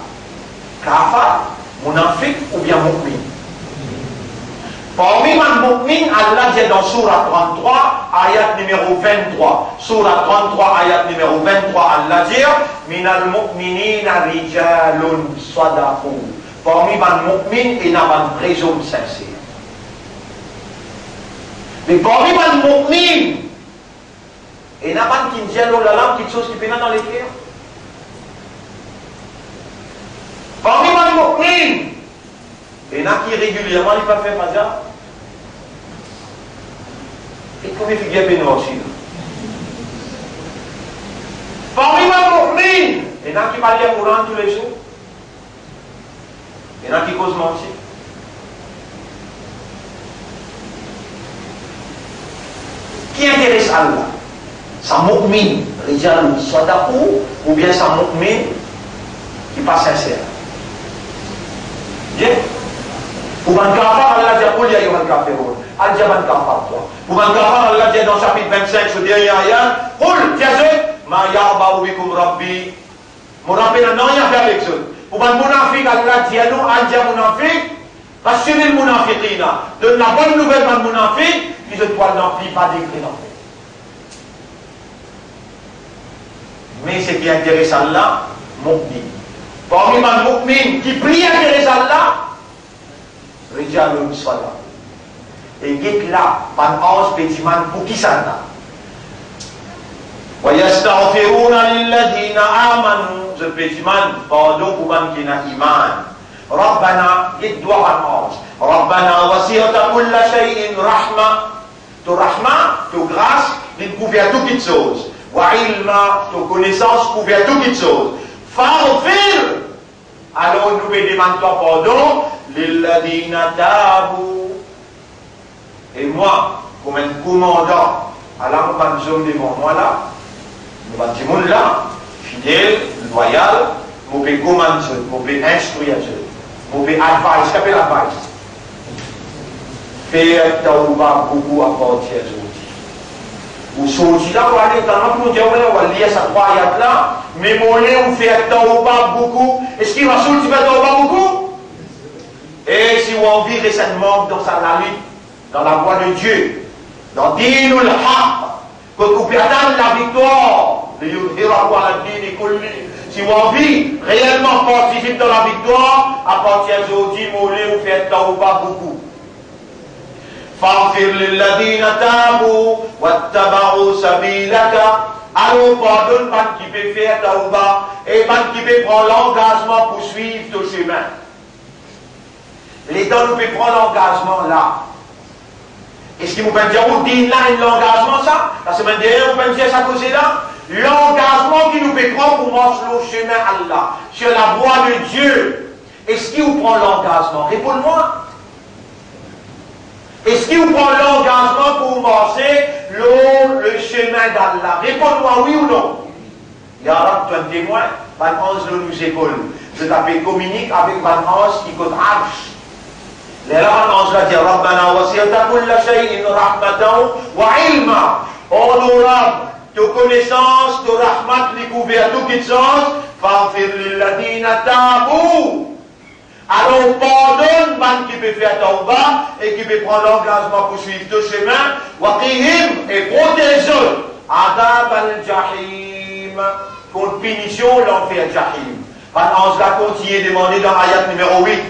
Kafar, munafik ou bien mu'min. Parmi les mu'min, Allah dit dans Surah 33, ayat numéro 23. Surah 33, ayat numéro 23, Allah dit Minal mu'minina rijalun sadaqu. Parmi les mu'min, il y a un présomme sincère. Mais parmi les mu'min, il y a un qui dit la langue, quelque chose qui pénètre dans les cœurs. Parmi les mu'min, il y en a qui régulièrement ne peuvent pas faire ça. Et combien de figures peuvent aussi? Parmi les mu'min, il y en a qui parlent au Coran tous les jours. Il y en a qui causent mentir. Qui intéresse Allah? Sa mu'min, rijal sadaqu, ou bien sa mu'min qui n'est pas sincère? Pour man kafar, Allah dit Qul ya ayyuhal kafirun. Allah dit man kafar toi. Pour man kafar, Allah dit dans chapitre 25, ce dernier ayat, Qul tiazet ma ya'ba'u bikum rabbi. Mon rabbi n'a rien fait avec eux. Pour man munafik, Allah dit non, Allah dit munafik, rassurez le munafiqina. Donne la bonne nouvelle man munafik, qui se toile n'emplit pas d'écrit non. Mais ce qui intéresse Allah, mu'min. Parmi les mu'min qui prie intéresse Allah, Rijalun Sadaq. Et guette là, pan ange pétiman pour qui ça là? Wa yastaghfiruna lilladhina amanu, ce pétiman pardon pour man qui n'a iman. Rabbana, guette doigt pan ange. Rabbana wasi'ta kulla shay'in rahma. Tu rahma, tu grâce, il couvert toutes les choses. Wa ilma, tu connaissance couvert toutes les choses. Faghfir. Alors nous demandons pardon. Lilladina tabu. Et moi, comme un commandant, à la zone devant moi là, nous bâtiment là, fidèle, loyal, nous pouvons commander, nous pouvons instruire, nous pouvons advice, qu'appelle advice? Faire tauba beaucoup à partir d'aujourd'hui. Ou sortir là, on va aller dans notre monde, on va lire ça 3 ayats là, mais mon lait, on fait tauba beaucoup. Est-ce qu'il va sortir tauba beaucoup? Et si on vit récemment dans sa lutte, dans la voie de Dieu, dans Dinul Haq, que vous pouvez atteindre la victoire. Si vous avez envie réellement participer dans la victoire, à partir d'aujourd'hui, vous faites tawbah beaucoup. فاغفر للذين تابوا واتبعوا سبيلك. Alors pardonne pas qui peut faire tawbah et pas qui peut prendre l'engagement pour suivre ton chemin. Les gens nous peuvent prendre l'engagement là. Est-ce qu'ils vous peuvent dire, où dit là l'engagement ça? La semaine dernière, vous pouvez me dire ça cause là? L'engagement qui nous peut prendre pour marcher le chemin Allah, sur la voie de Dieu. Est-ce qu'il vous prend l'engagement? Réponds-moi. Est-ce qu'il vous prend l'engagement pour marcher le chemin d'Allah? Réponds-moi oui ou non. Ya Rab, tu es un témoin, Van Hans nous épaule. Je t'appelle communique avec Van Hans qui compte Arsh. Les Van Hans va dire Rabbana wasiyata kulla shay'in rahmatan wa ilma. Oh nos Rab, ta connaissance, ta rahmat, les couverts, tout qui sens, faghfir lilladina tabu. Alors pardonne man qui peut faire tawbah et qui peut prendre l'engagement pour suivre le chemin, waqihim et protège adab al-jahim, contre punition l'enfer jahim. On l'a continué demandé dans ayat numéro 8,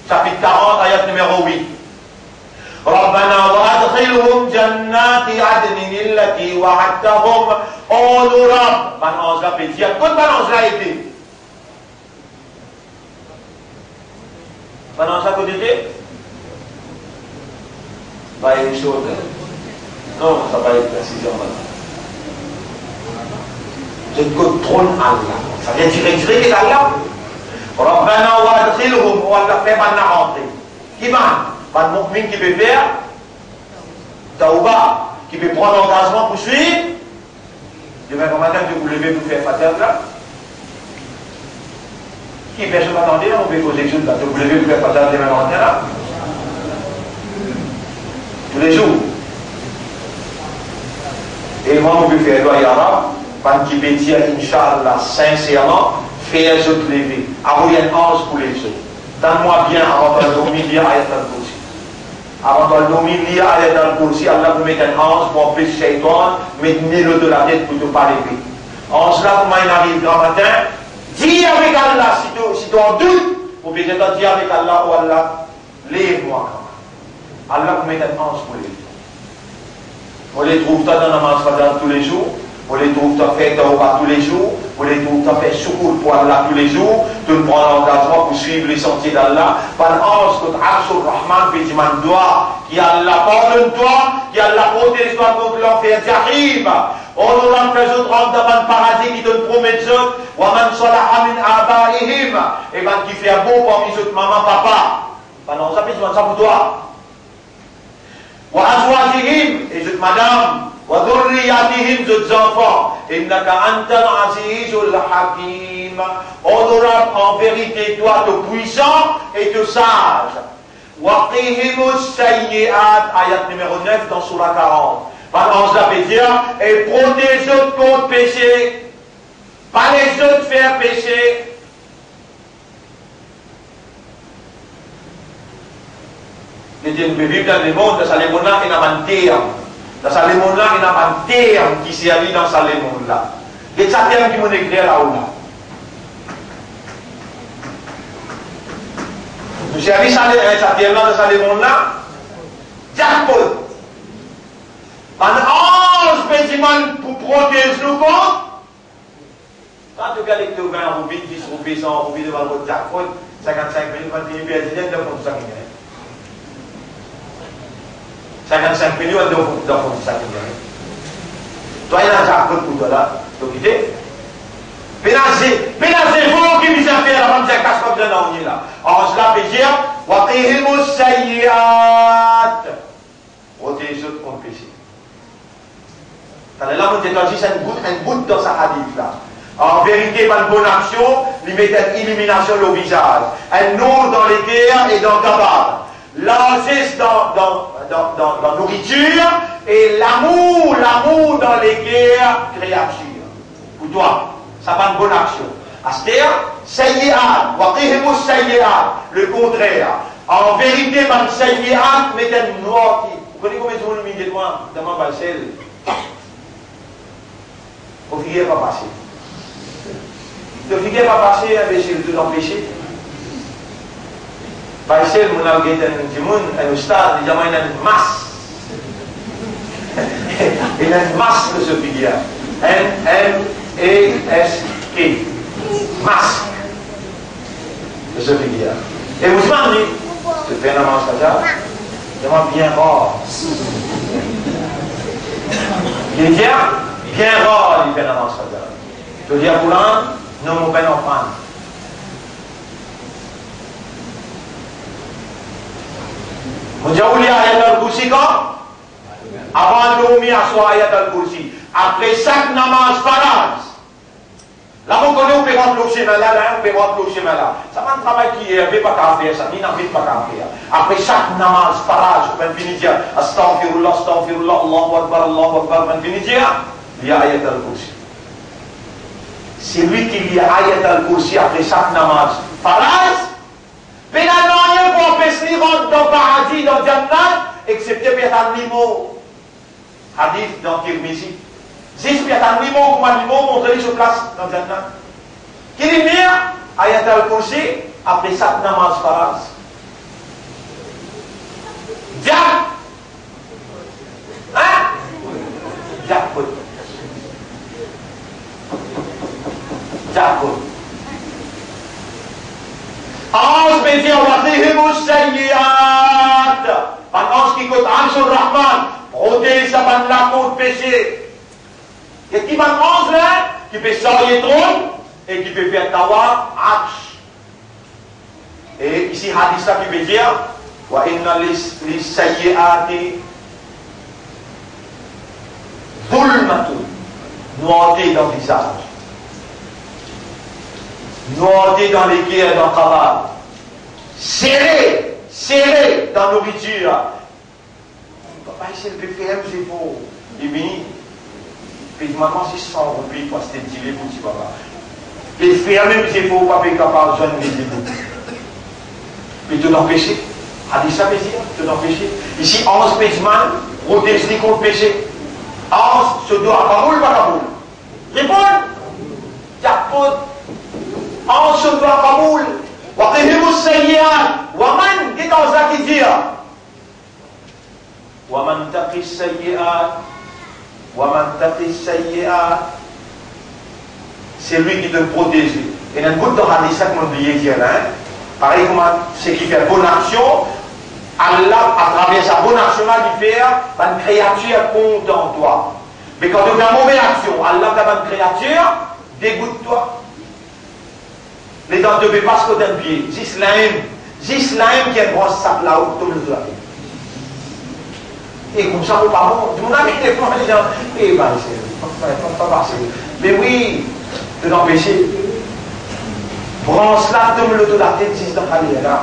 chapitre 40, ayat numéro 8. ربنا وادخلهم جنات عدن التي وعدتهم. Oh nous Rab, on l'a fait dire, quand on l'a été. Maintenant, ça peut dire pas une chose. Non, ça va être précision maintenant. Je contrôle Allah. Ça vient dire que Allah. Rabbana wa adkhilhum wa Allah fait maintenant rentrer. Qui m'a? Pas de mu'min qui peut faire tawbah, qui peut prendre l'engagement pour suivre. Demain matin, vous levez pour faire fatah là. Qui personne m'attendait, on peut poser choses là. Vous levez pour faire fatah demain matin là. Tous les jours. Et moi, on peut faire doigt yara, quand qui peut dire, Inch'Allah, sincèrement, faire les autres lever. Avoir une ange pour les autres. Donne-moi bien avant de dormir, lire ayat al-Kursi. Avant de dormir, lire ayat al-Kursi, Allah vous met un ange pour empêcher Shaitan, mettre le de la tête pour ne pas lever. Ange là, comment il arrive grand matin, dis avec Allah, si tu en doutes, vous pouvez dire avec Allah, oh Allah, lève-moi. Allah vous met un ange pour lever. On les trouve dans la namaz tous les jours, on les trouve dans fait tawbah tous les jours, on les trouve dans fait secours pour Allah tous les jours, de prendre l'engagement pour suivre les sentiers d'Allah. Par ange, contre Arshur Rahman, Pédiman doit, qui Allah pardonne-toi, qui Allah protège-toi contre l'enfer Jahim. On nous l'a fait autres rendre dans le paradis qui donne promet autres, Waman Salaha min Abaihim, et ben qui fait beau parmi les autres maman, papa. Pendant ça, Pédiman, ça pour toi. وأزواجهم et cette madame وذرياتهم d'autres enfants إنك أنت العزيز الحكيم. Honorable en vérité toi te puissant et te sage. وقهم السيئات ayat numéro 9 dans Surah 40. Pendant cela veut dire et protège les autres contre péché, pas les autres faire péché. Jadi nous vivons dans le monde, dans ce monde-là, il y a un terme. Dans ce monde-là, il y a un terme qui servait dans ce monde-là. Et c'est un terme qui m'est écrit là-haut. Nous servons ce terme-là dans ce monde-là. Jackpot. Un ange pédiman pour protéger nous contre. Quand tu regardes les 20 roupies, 10 roupies, 100 roupies devant votre jackpot, 55 000, 21 000, 10 000, 2 000. 55 millions de fonds de 5 millions. Toi, il y a un jackpot pour toi là. Donc, il est. Pénazé, vous qui vous avez fait la femme de casse comme ça dans là. Alors, cela peut dire, Waqihimu sayyat. Protège les autres contre le péché. Là, on dit, c'est un bout dans sa hadith là. En vérité, par une bonne action, il met une illumination au visage. Un nom dans les guerres et dans le cabal. L'argiste dans la nourriture et l'amour dans les guerres créatures. Pour toi, ça va une bonne action. Astéa, sayyi'at, waqihimu sayyi'at, le contraire. En vérité, man sayyi'at, mettez une noirci. Vous connaissez combien de monde immédiatement dans ma baisselle? Au figuier pas passé. Le figuier pas passé, c'est tout empêché. Baisselle, mon a gagné un monde, un stade, il y a une masse. Il y a une masse de ce figuier. M-M-E-S-K. Masse de ce figuier. Et vous demandez, tu fais un avance comme ça? C'est bien rare. Il est bien rare, il fait un avance comme ça. Je veux dire, pour l'un, non, mon père n'en prend. On dit, où il y a Ayat al-Kursi quand? Avant de dormir, à soi Ayat al-Kursi. Après chaque namaz farad. Là, on connaît, on peut rentrer au schéma là, on peut rentrer au schéma là. Ça va un travail qui n'est pas qu'à faire, ça, ni n'a pas qu'à faire. Après chaque namaz farad, on peut finir dire, astaghfirullah, astaghfirullah, Allahu Akbar, on peut finir dire, il y a Ayat al-Kursi. C'est lui qui lit Ayat al-Kursi après chaque namaz farad. Mais il n'y a rien pour empêcher de rentrer dans le paradis, dans le Jannat, excepté pour être un limo. Hadith dans Tirmizi. Juste pour être un limo, comme un limo, montrer sur place dans le Jannat. Qui dit bien, Ayat al-Kursi, après chaque namaz farad. Diable. Hein? Diable. Diable. Ange métier, on va dire, un ange qui coûte Anshur Rahman, protège sa bande là contre péché. Et qui va un ange là, qui peut sortir trône et qui peut faire tawa, Arsh. Et ici, hadith là qui veut dire, wa inna lis sayyiati dhulmatun, noirté dans le visage. Noirté dans les guerres, dans le travail. Serré dans la nourriture. Papa, c'est le PPM, c'est faux. Et puis, maman, c'est 100 roupies pour se tirer pour petit papa. Et faire même, c'est faux, papa est capable de jeune de puis tout empêcher. A dit ça, plaisir, tout empêcher. Ici, 11 péchman, protège les contre péché. 11 se doit à Kaboul, pas Kaboul. Réponds. Jackpot. 11 se doit à Kaboul. وَقِهِمُ السَّيِّئَاتِ وَمَنْ dit dans ça qui dit وَمَنْ تَقِ السَّيِّئَاتِ وَمَنْ تَقِ السَّيِّئَاتِ c'est lui qui te protège. Et dans le bout de hadith, ça qu'on oublie dire là, pareil comme ce qui fait bonne action, Allah, à travers sa bonne action, il fait une créature contre en toi. Mais quand tu fais une mauvaise action, Allah t'a une créature, dégoûte-toi. Les dents ne peuvent pas se côté de pied. L'islam qui est un grand sac là-haut, tout le monde. Et comme ça, vous pas bon. Mon ami, des fois, les gens, eh ben, c'est pas passer. Mais oui, de l'empêcher. Branche là, tout le monde de la tête, si c'est dans la là.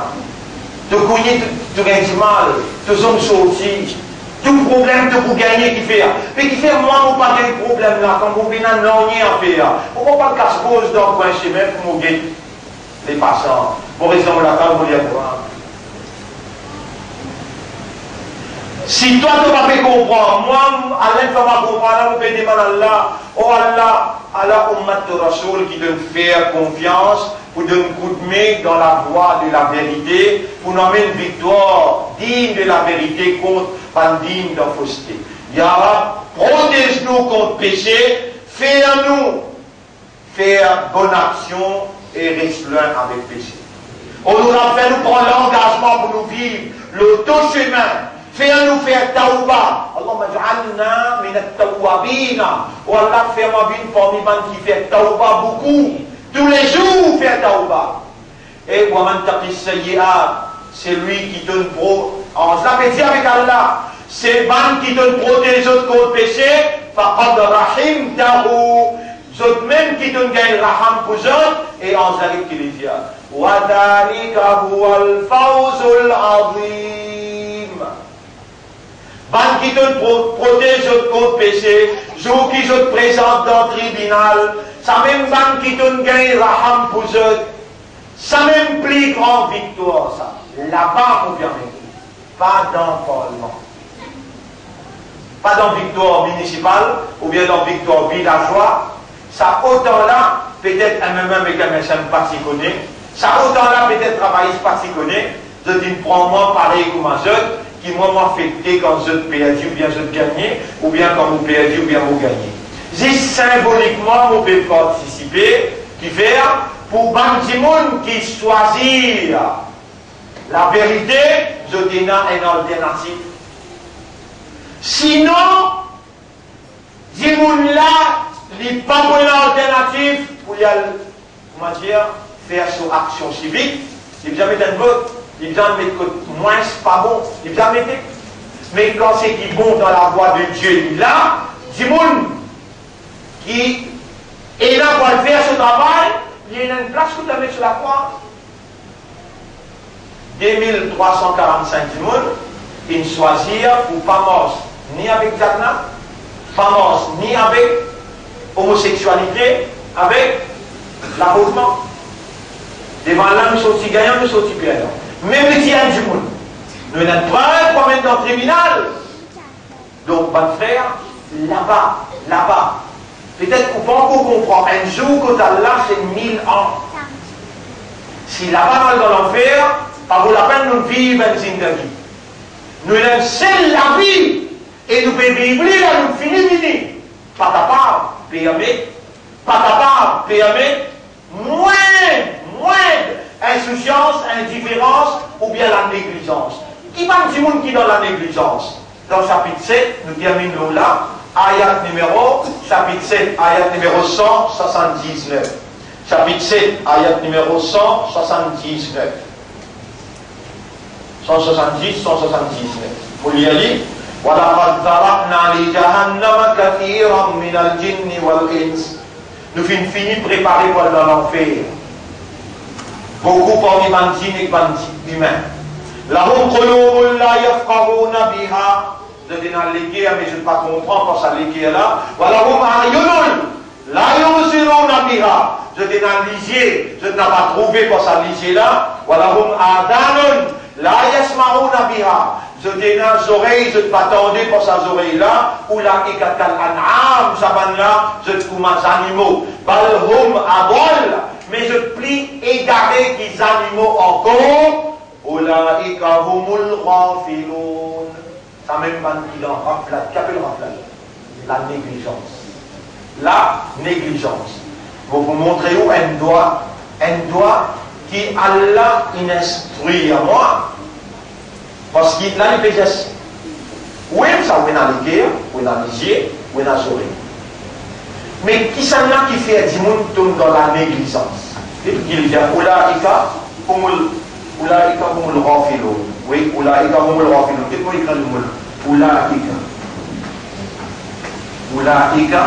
De couiller, de gagner du mal, de zone sortie. Tout problème de vous gagner qui fait. Mais qui fait, moi, vous pas de problème là, quand vous venez à rien à faire. Pourquoi pas casse-pose dans le coin chez moi pour vous gagner les passants? Pour raison de la femme, vous dire quoi? Si toi, tu ne vas pas comprendre, moi, Allah ne va pas comprendre, vous pouvez demander à Allah, oh Allah, Allah, Ummat de Rasoul qui donne faire confiance, pour donner un coup de main dans la voie de la vérité, pour nommer une victoire digne de la vérité contre pas digne de la fausseté. Ya Rab, protège-nous contre péché, fais-nous faire bonne action et reste loin avec péché. On nous a fait nous prendre l'engagement pour nous vivre l'auto-chemin. Fais-nous faire taouba. Allahumma ja'alna min at-tawwabina. Oh Allah, fais-moi une parmi les qui fait taouba beaucoup. Tous les jours, faire taouba. Et wa man taqi sayyi'at, c'est lui qui donne pro. On se l'avait dit avec Allah. C'est man qui donne protéger les autres contre le péché. Faqad rahimtahu. Ceux même qui donnent gain raham pour eux, et en zalik qui les dit. Wa dhalika huwa al-fawzul azim. Ban qui donne protège eux contre péché, jour qui se présente dans le tribunal, ça même ban qui donne gain raham pour eux, ça même plus grande victoire, ça. Là-bas, on vient pas dans le parlement. pas dans victoire municipale ou bien dans victoire villageoise. Ça autant là, peut-être même avec un médecin pas si connu, ça autant là peut-être travailler pas si connu, je dis prends-moi pareil comme un jeu, qui moi fêté quand je perdu ou bien je gagné, ou bien quand vous perdu ou bien vous gagnez. Juste symboliquement, vous pouvez participer, qui fait pour beaucoup de monde qui choisit la vérité, je donne une alternative. Sinon, ces gens-là, ils n'ont pas une alternative pour y aller, comment dire, faire son action civique. Ils n'ont jamais un vote, ils n'ont jamais moins, c'est pas bon, ils n'ont jamais été. Mais quand c'est qui bon dans la voie de Dieu, il là, ces gens qui est là pour faire ce travail, il y a une place que tu as mis sur la croix. 2345 personnes, ils choisirent pour pas mort ni avec Jacna, pas mort ni avec homosexualité, avec l'avortement. Devant là, nous sommes gagnants, nous sommes perdants. Même les tiens du monde. Nous n'avons pas pour mettre dans le tribunal. Donc, mon frère, là-bas. Peut-être qu'on peut encore comprendre. Un jour, quand Allah, c'est 1000 ans. Si là-bas, dans l'enfer, ça vaut la peine de nous vivre une zindagi. Nous avons seul la vie. Et nous pouvons vivre là, nous finissons. Pas capable, permet. Pas capable, permet. Moins insouciance, indifférence ou bien la négligence. Qui va dire monde qui est dans la négligence? Dans le chapitre 7, nous terminons là. Chapitre 7, ayat numéro 179. Chapitre 7, ayat numéro 179. 170, 179. Vous y allez. وَلَقَدْ ذَرَأْنَا لِجَهَنَّمَ كَثِيرًا مِنَ الْجِنِّ وَالْإِنسِ. Nous finissons préparer pour aller dans l'enfer. Beaucoup parmi les djinns et les humains. لَهُمْ قُلُوبٌ لَا يَفْقَهُونَ بِهَا. Je dis dans l'équerre, mais je ne peux pas comprendre parce que l'équerre là. وَلَهُمْ أَعْيُنٌ لَا يُبْصِرُونَ بِهَا. Je dis dans l'isier, je n'ai pas trouvé pour ça l'isier là. وَلَهُمْ آذَانٌ لَا يَسْمَعُونَ بِهَا. Je dis dans les oreilles, je ne pas attendre pour ces oreilles là. Ou là, il y a un saban là, je trouve mes animaux. Balhum adol, mais je plie égaré qu'ils animaux encore. Ou là, il y a ça même pas qui en raflade. Qu'appelle raflade? La négligence. La négligence. Vous vous montrez où un doigt qui Allah instruit à moi. Parce qu'il a les péchés. Oui, ça, oui, dans les guerres, oui, dans les yeux, oui, dans les oreilles. Mais qui s'en a qui fait du monde tombe dans la négligence? Il dit, Oulaïka, humul rafilun. Oui, Oulaïka, humul rafilun. Qu'est-ce qu'on écrit le mot? Oulaïka. Oulaïka,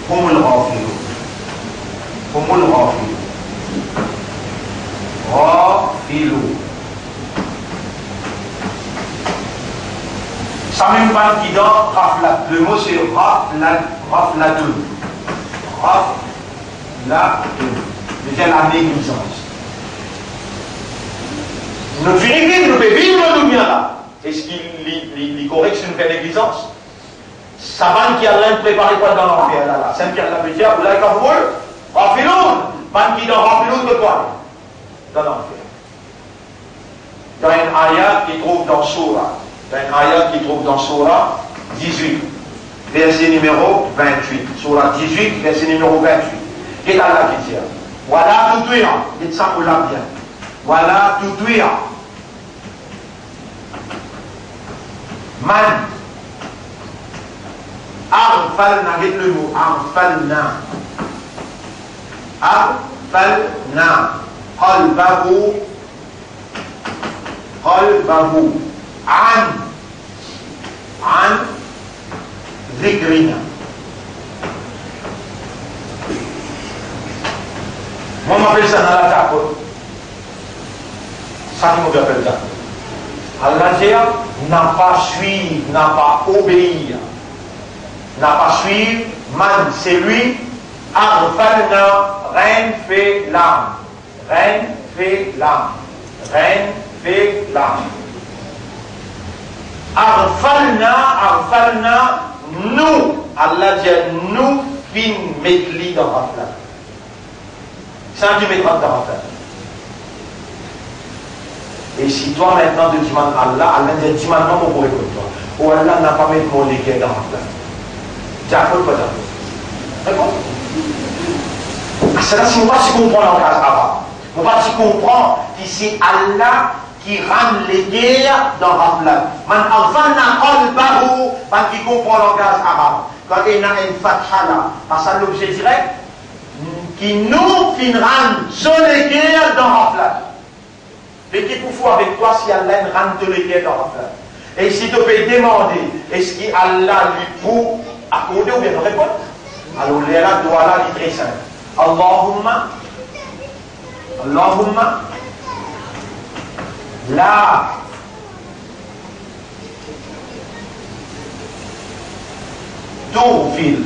humul rafilun. Humul rafilun. Rafilun. Ça même pas qui dans raflat. Le mot c'est raflatun. Raflatun. C'est la négligence. Nous finissons, nous pouvons vivre nous bien là. Est-ce qu'il est correct si nous faisons négligence? Saban qui a l'un préparé quoi dans l'enfer là. Saint-Pierre la Pétière, vous l'avez comme vous? Rafiloun. Ban qui dans Rafiloun de quoi? Dans l'enfer. Dans une ayat qui trouve dans Surah. Dans une ayat qui trouve dans Surah 18, verset numéro 28. Surah 18, verset numéro 28. Qu'est-ce qu'Allah qui dit? Voilà tout tuer. Dites ça pour la bien. Voilà tout tuer. Man. Arfalna, dites le mot. Arfalna. Arfalna. Qalbahu. Qalbahu. عن ذكرنا. Moi, on m'appelle ça dans la tape. Ça, on m'appelle ça. Allah n'a pas suivi, n'a pas obéi, n'a pas suivi, man, c'est lui, Arfalna, reine fait l'âme. Reine fait l'âme. Reine fait l'âme. Arfalna, nous, Allah dit nous, fin metli dans la flamme. C'est un qui mettra dans la flamme. Et si toi maintenant tu demandes Allah, Allah dit dis maintenant mon pour répondre toi. Ou Allah n'a pas mis mon légué dans la flamme. D'accord, pas d'accord. D'accord? C'est là si on va s'y comprendre en langage arabe. On va s'y comprendre que c'est Allah qui rend les guerres dans la flamme. Man avana qalbahu, man qui comprend le langage arabe. Quand il y a une fatha là, parce que l'objet direct, qui nous finiront sur les guerres dans la flamme. Mais qui pour faire avec toi si Allah rend les guerres dans la flamme? Et si tu peux demander, est-ce qu'Allah lui pour accorder ou bien répondre? Alors là, doit là, il est très simple. Allahumma la tughfil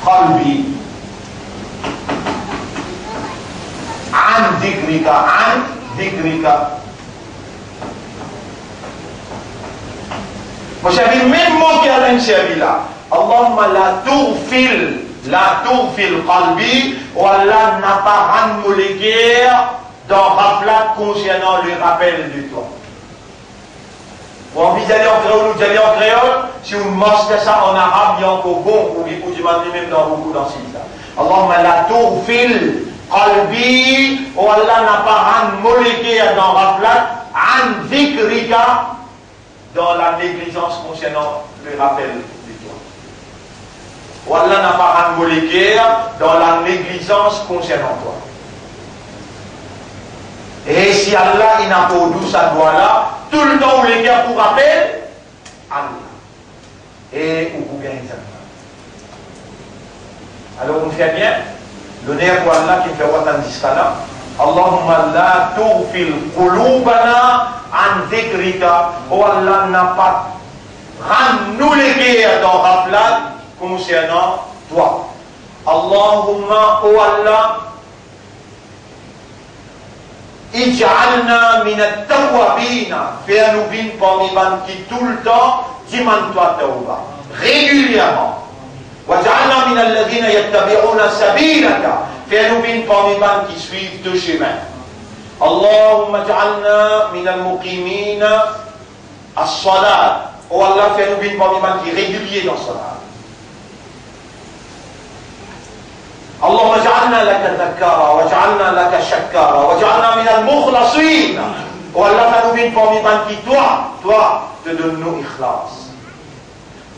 qalbi an dhikrika. Vous savez, même mot qui a servi là. Allahumma la tughfil qalbi, ou Allah n'a pas rendu les guerres dans raflat concernant le rappel de toi. Vous envie d'aller en créole ou d'aller en créole, si vous mosquez ça en arabe, il y a encore bon, ou il faut demander même dans beaucoup d'enseignes. Allahumma la tughfil qalbi, ou Allah n'a pas rendu les guerres dans raflat, an dhikrika, dans la négligence concernant le rappel de toi. Ou Allah n'a pas rendu les guerres dans la négligence concernant toi. Et si Allah il n'a pas d'où ça doit là, tout le temps où les guerres pour rappel, Allah. Et où vous gagnez ça. Alors on fait bien, le nerf pour Allah qui fait autant de là. Allahumma la tughfil qulubana an dhikrika. Oh Allah n'a pas rend-nous les guerres dans rapplat concernant toi. Allahumma, oh Allah, ij'alna min at-tawwabina, fais-nous bin parmi qui tout le temps demande-toi tawba, régulièrement. Waj'alna min alladhina yattabi'una sabilaka, fais-nous bin parmi qui suivent ton chemin. Allahumma ij'alna min al-muqimina as-salat. Oh Allah, fais-nous bin parmi qui réguliers dans salat. اللهم اجعلنا لك ذكارا واجعلنا لك شكارا واجعلنا من المخلصين. والله فنبين parmi qui toi te donne-nous ikhlas.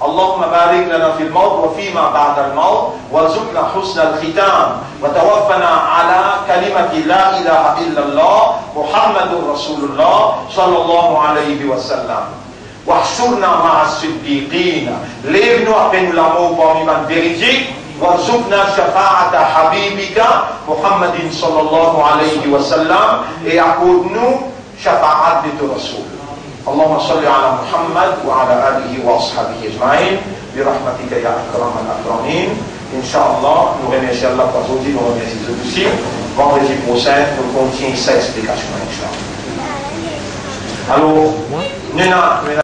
اللهم بارك لنا في الموت وفيما بعد الموت وارزقنا حسن الختام وتوفنا على كلمة لا إله إلا الله محمد رسول الله صلى الله عليه وسلم. واحشرنا مع الصديقين. Lève-nous après nous l'amour parmi les véridiques. وارزقنا شفاعة حبيبك محمد صلى الله عليه وسلم et accorde-nous شفاعة de ton رسول. اللهم صل على محمد وعلى آله وأصحابه أجمعين برحمتك يا أكرم الأكرمين. Inch'Allah, nous remercions Allah pour aujourd'hui, nous remercions eux aussi. Vendredi prochain, nous continuons cette explication, Inch'Allah. Alors, Nena.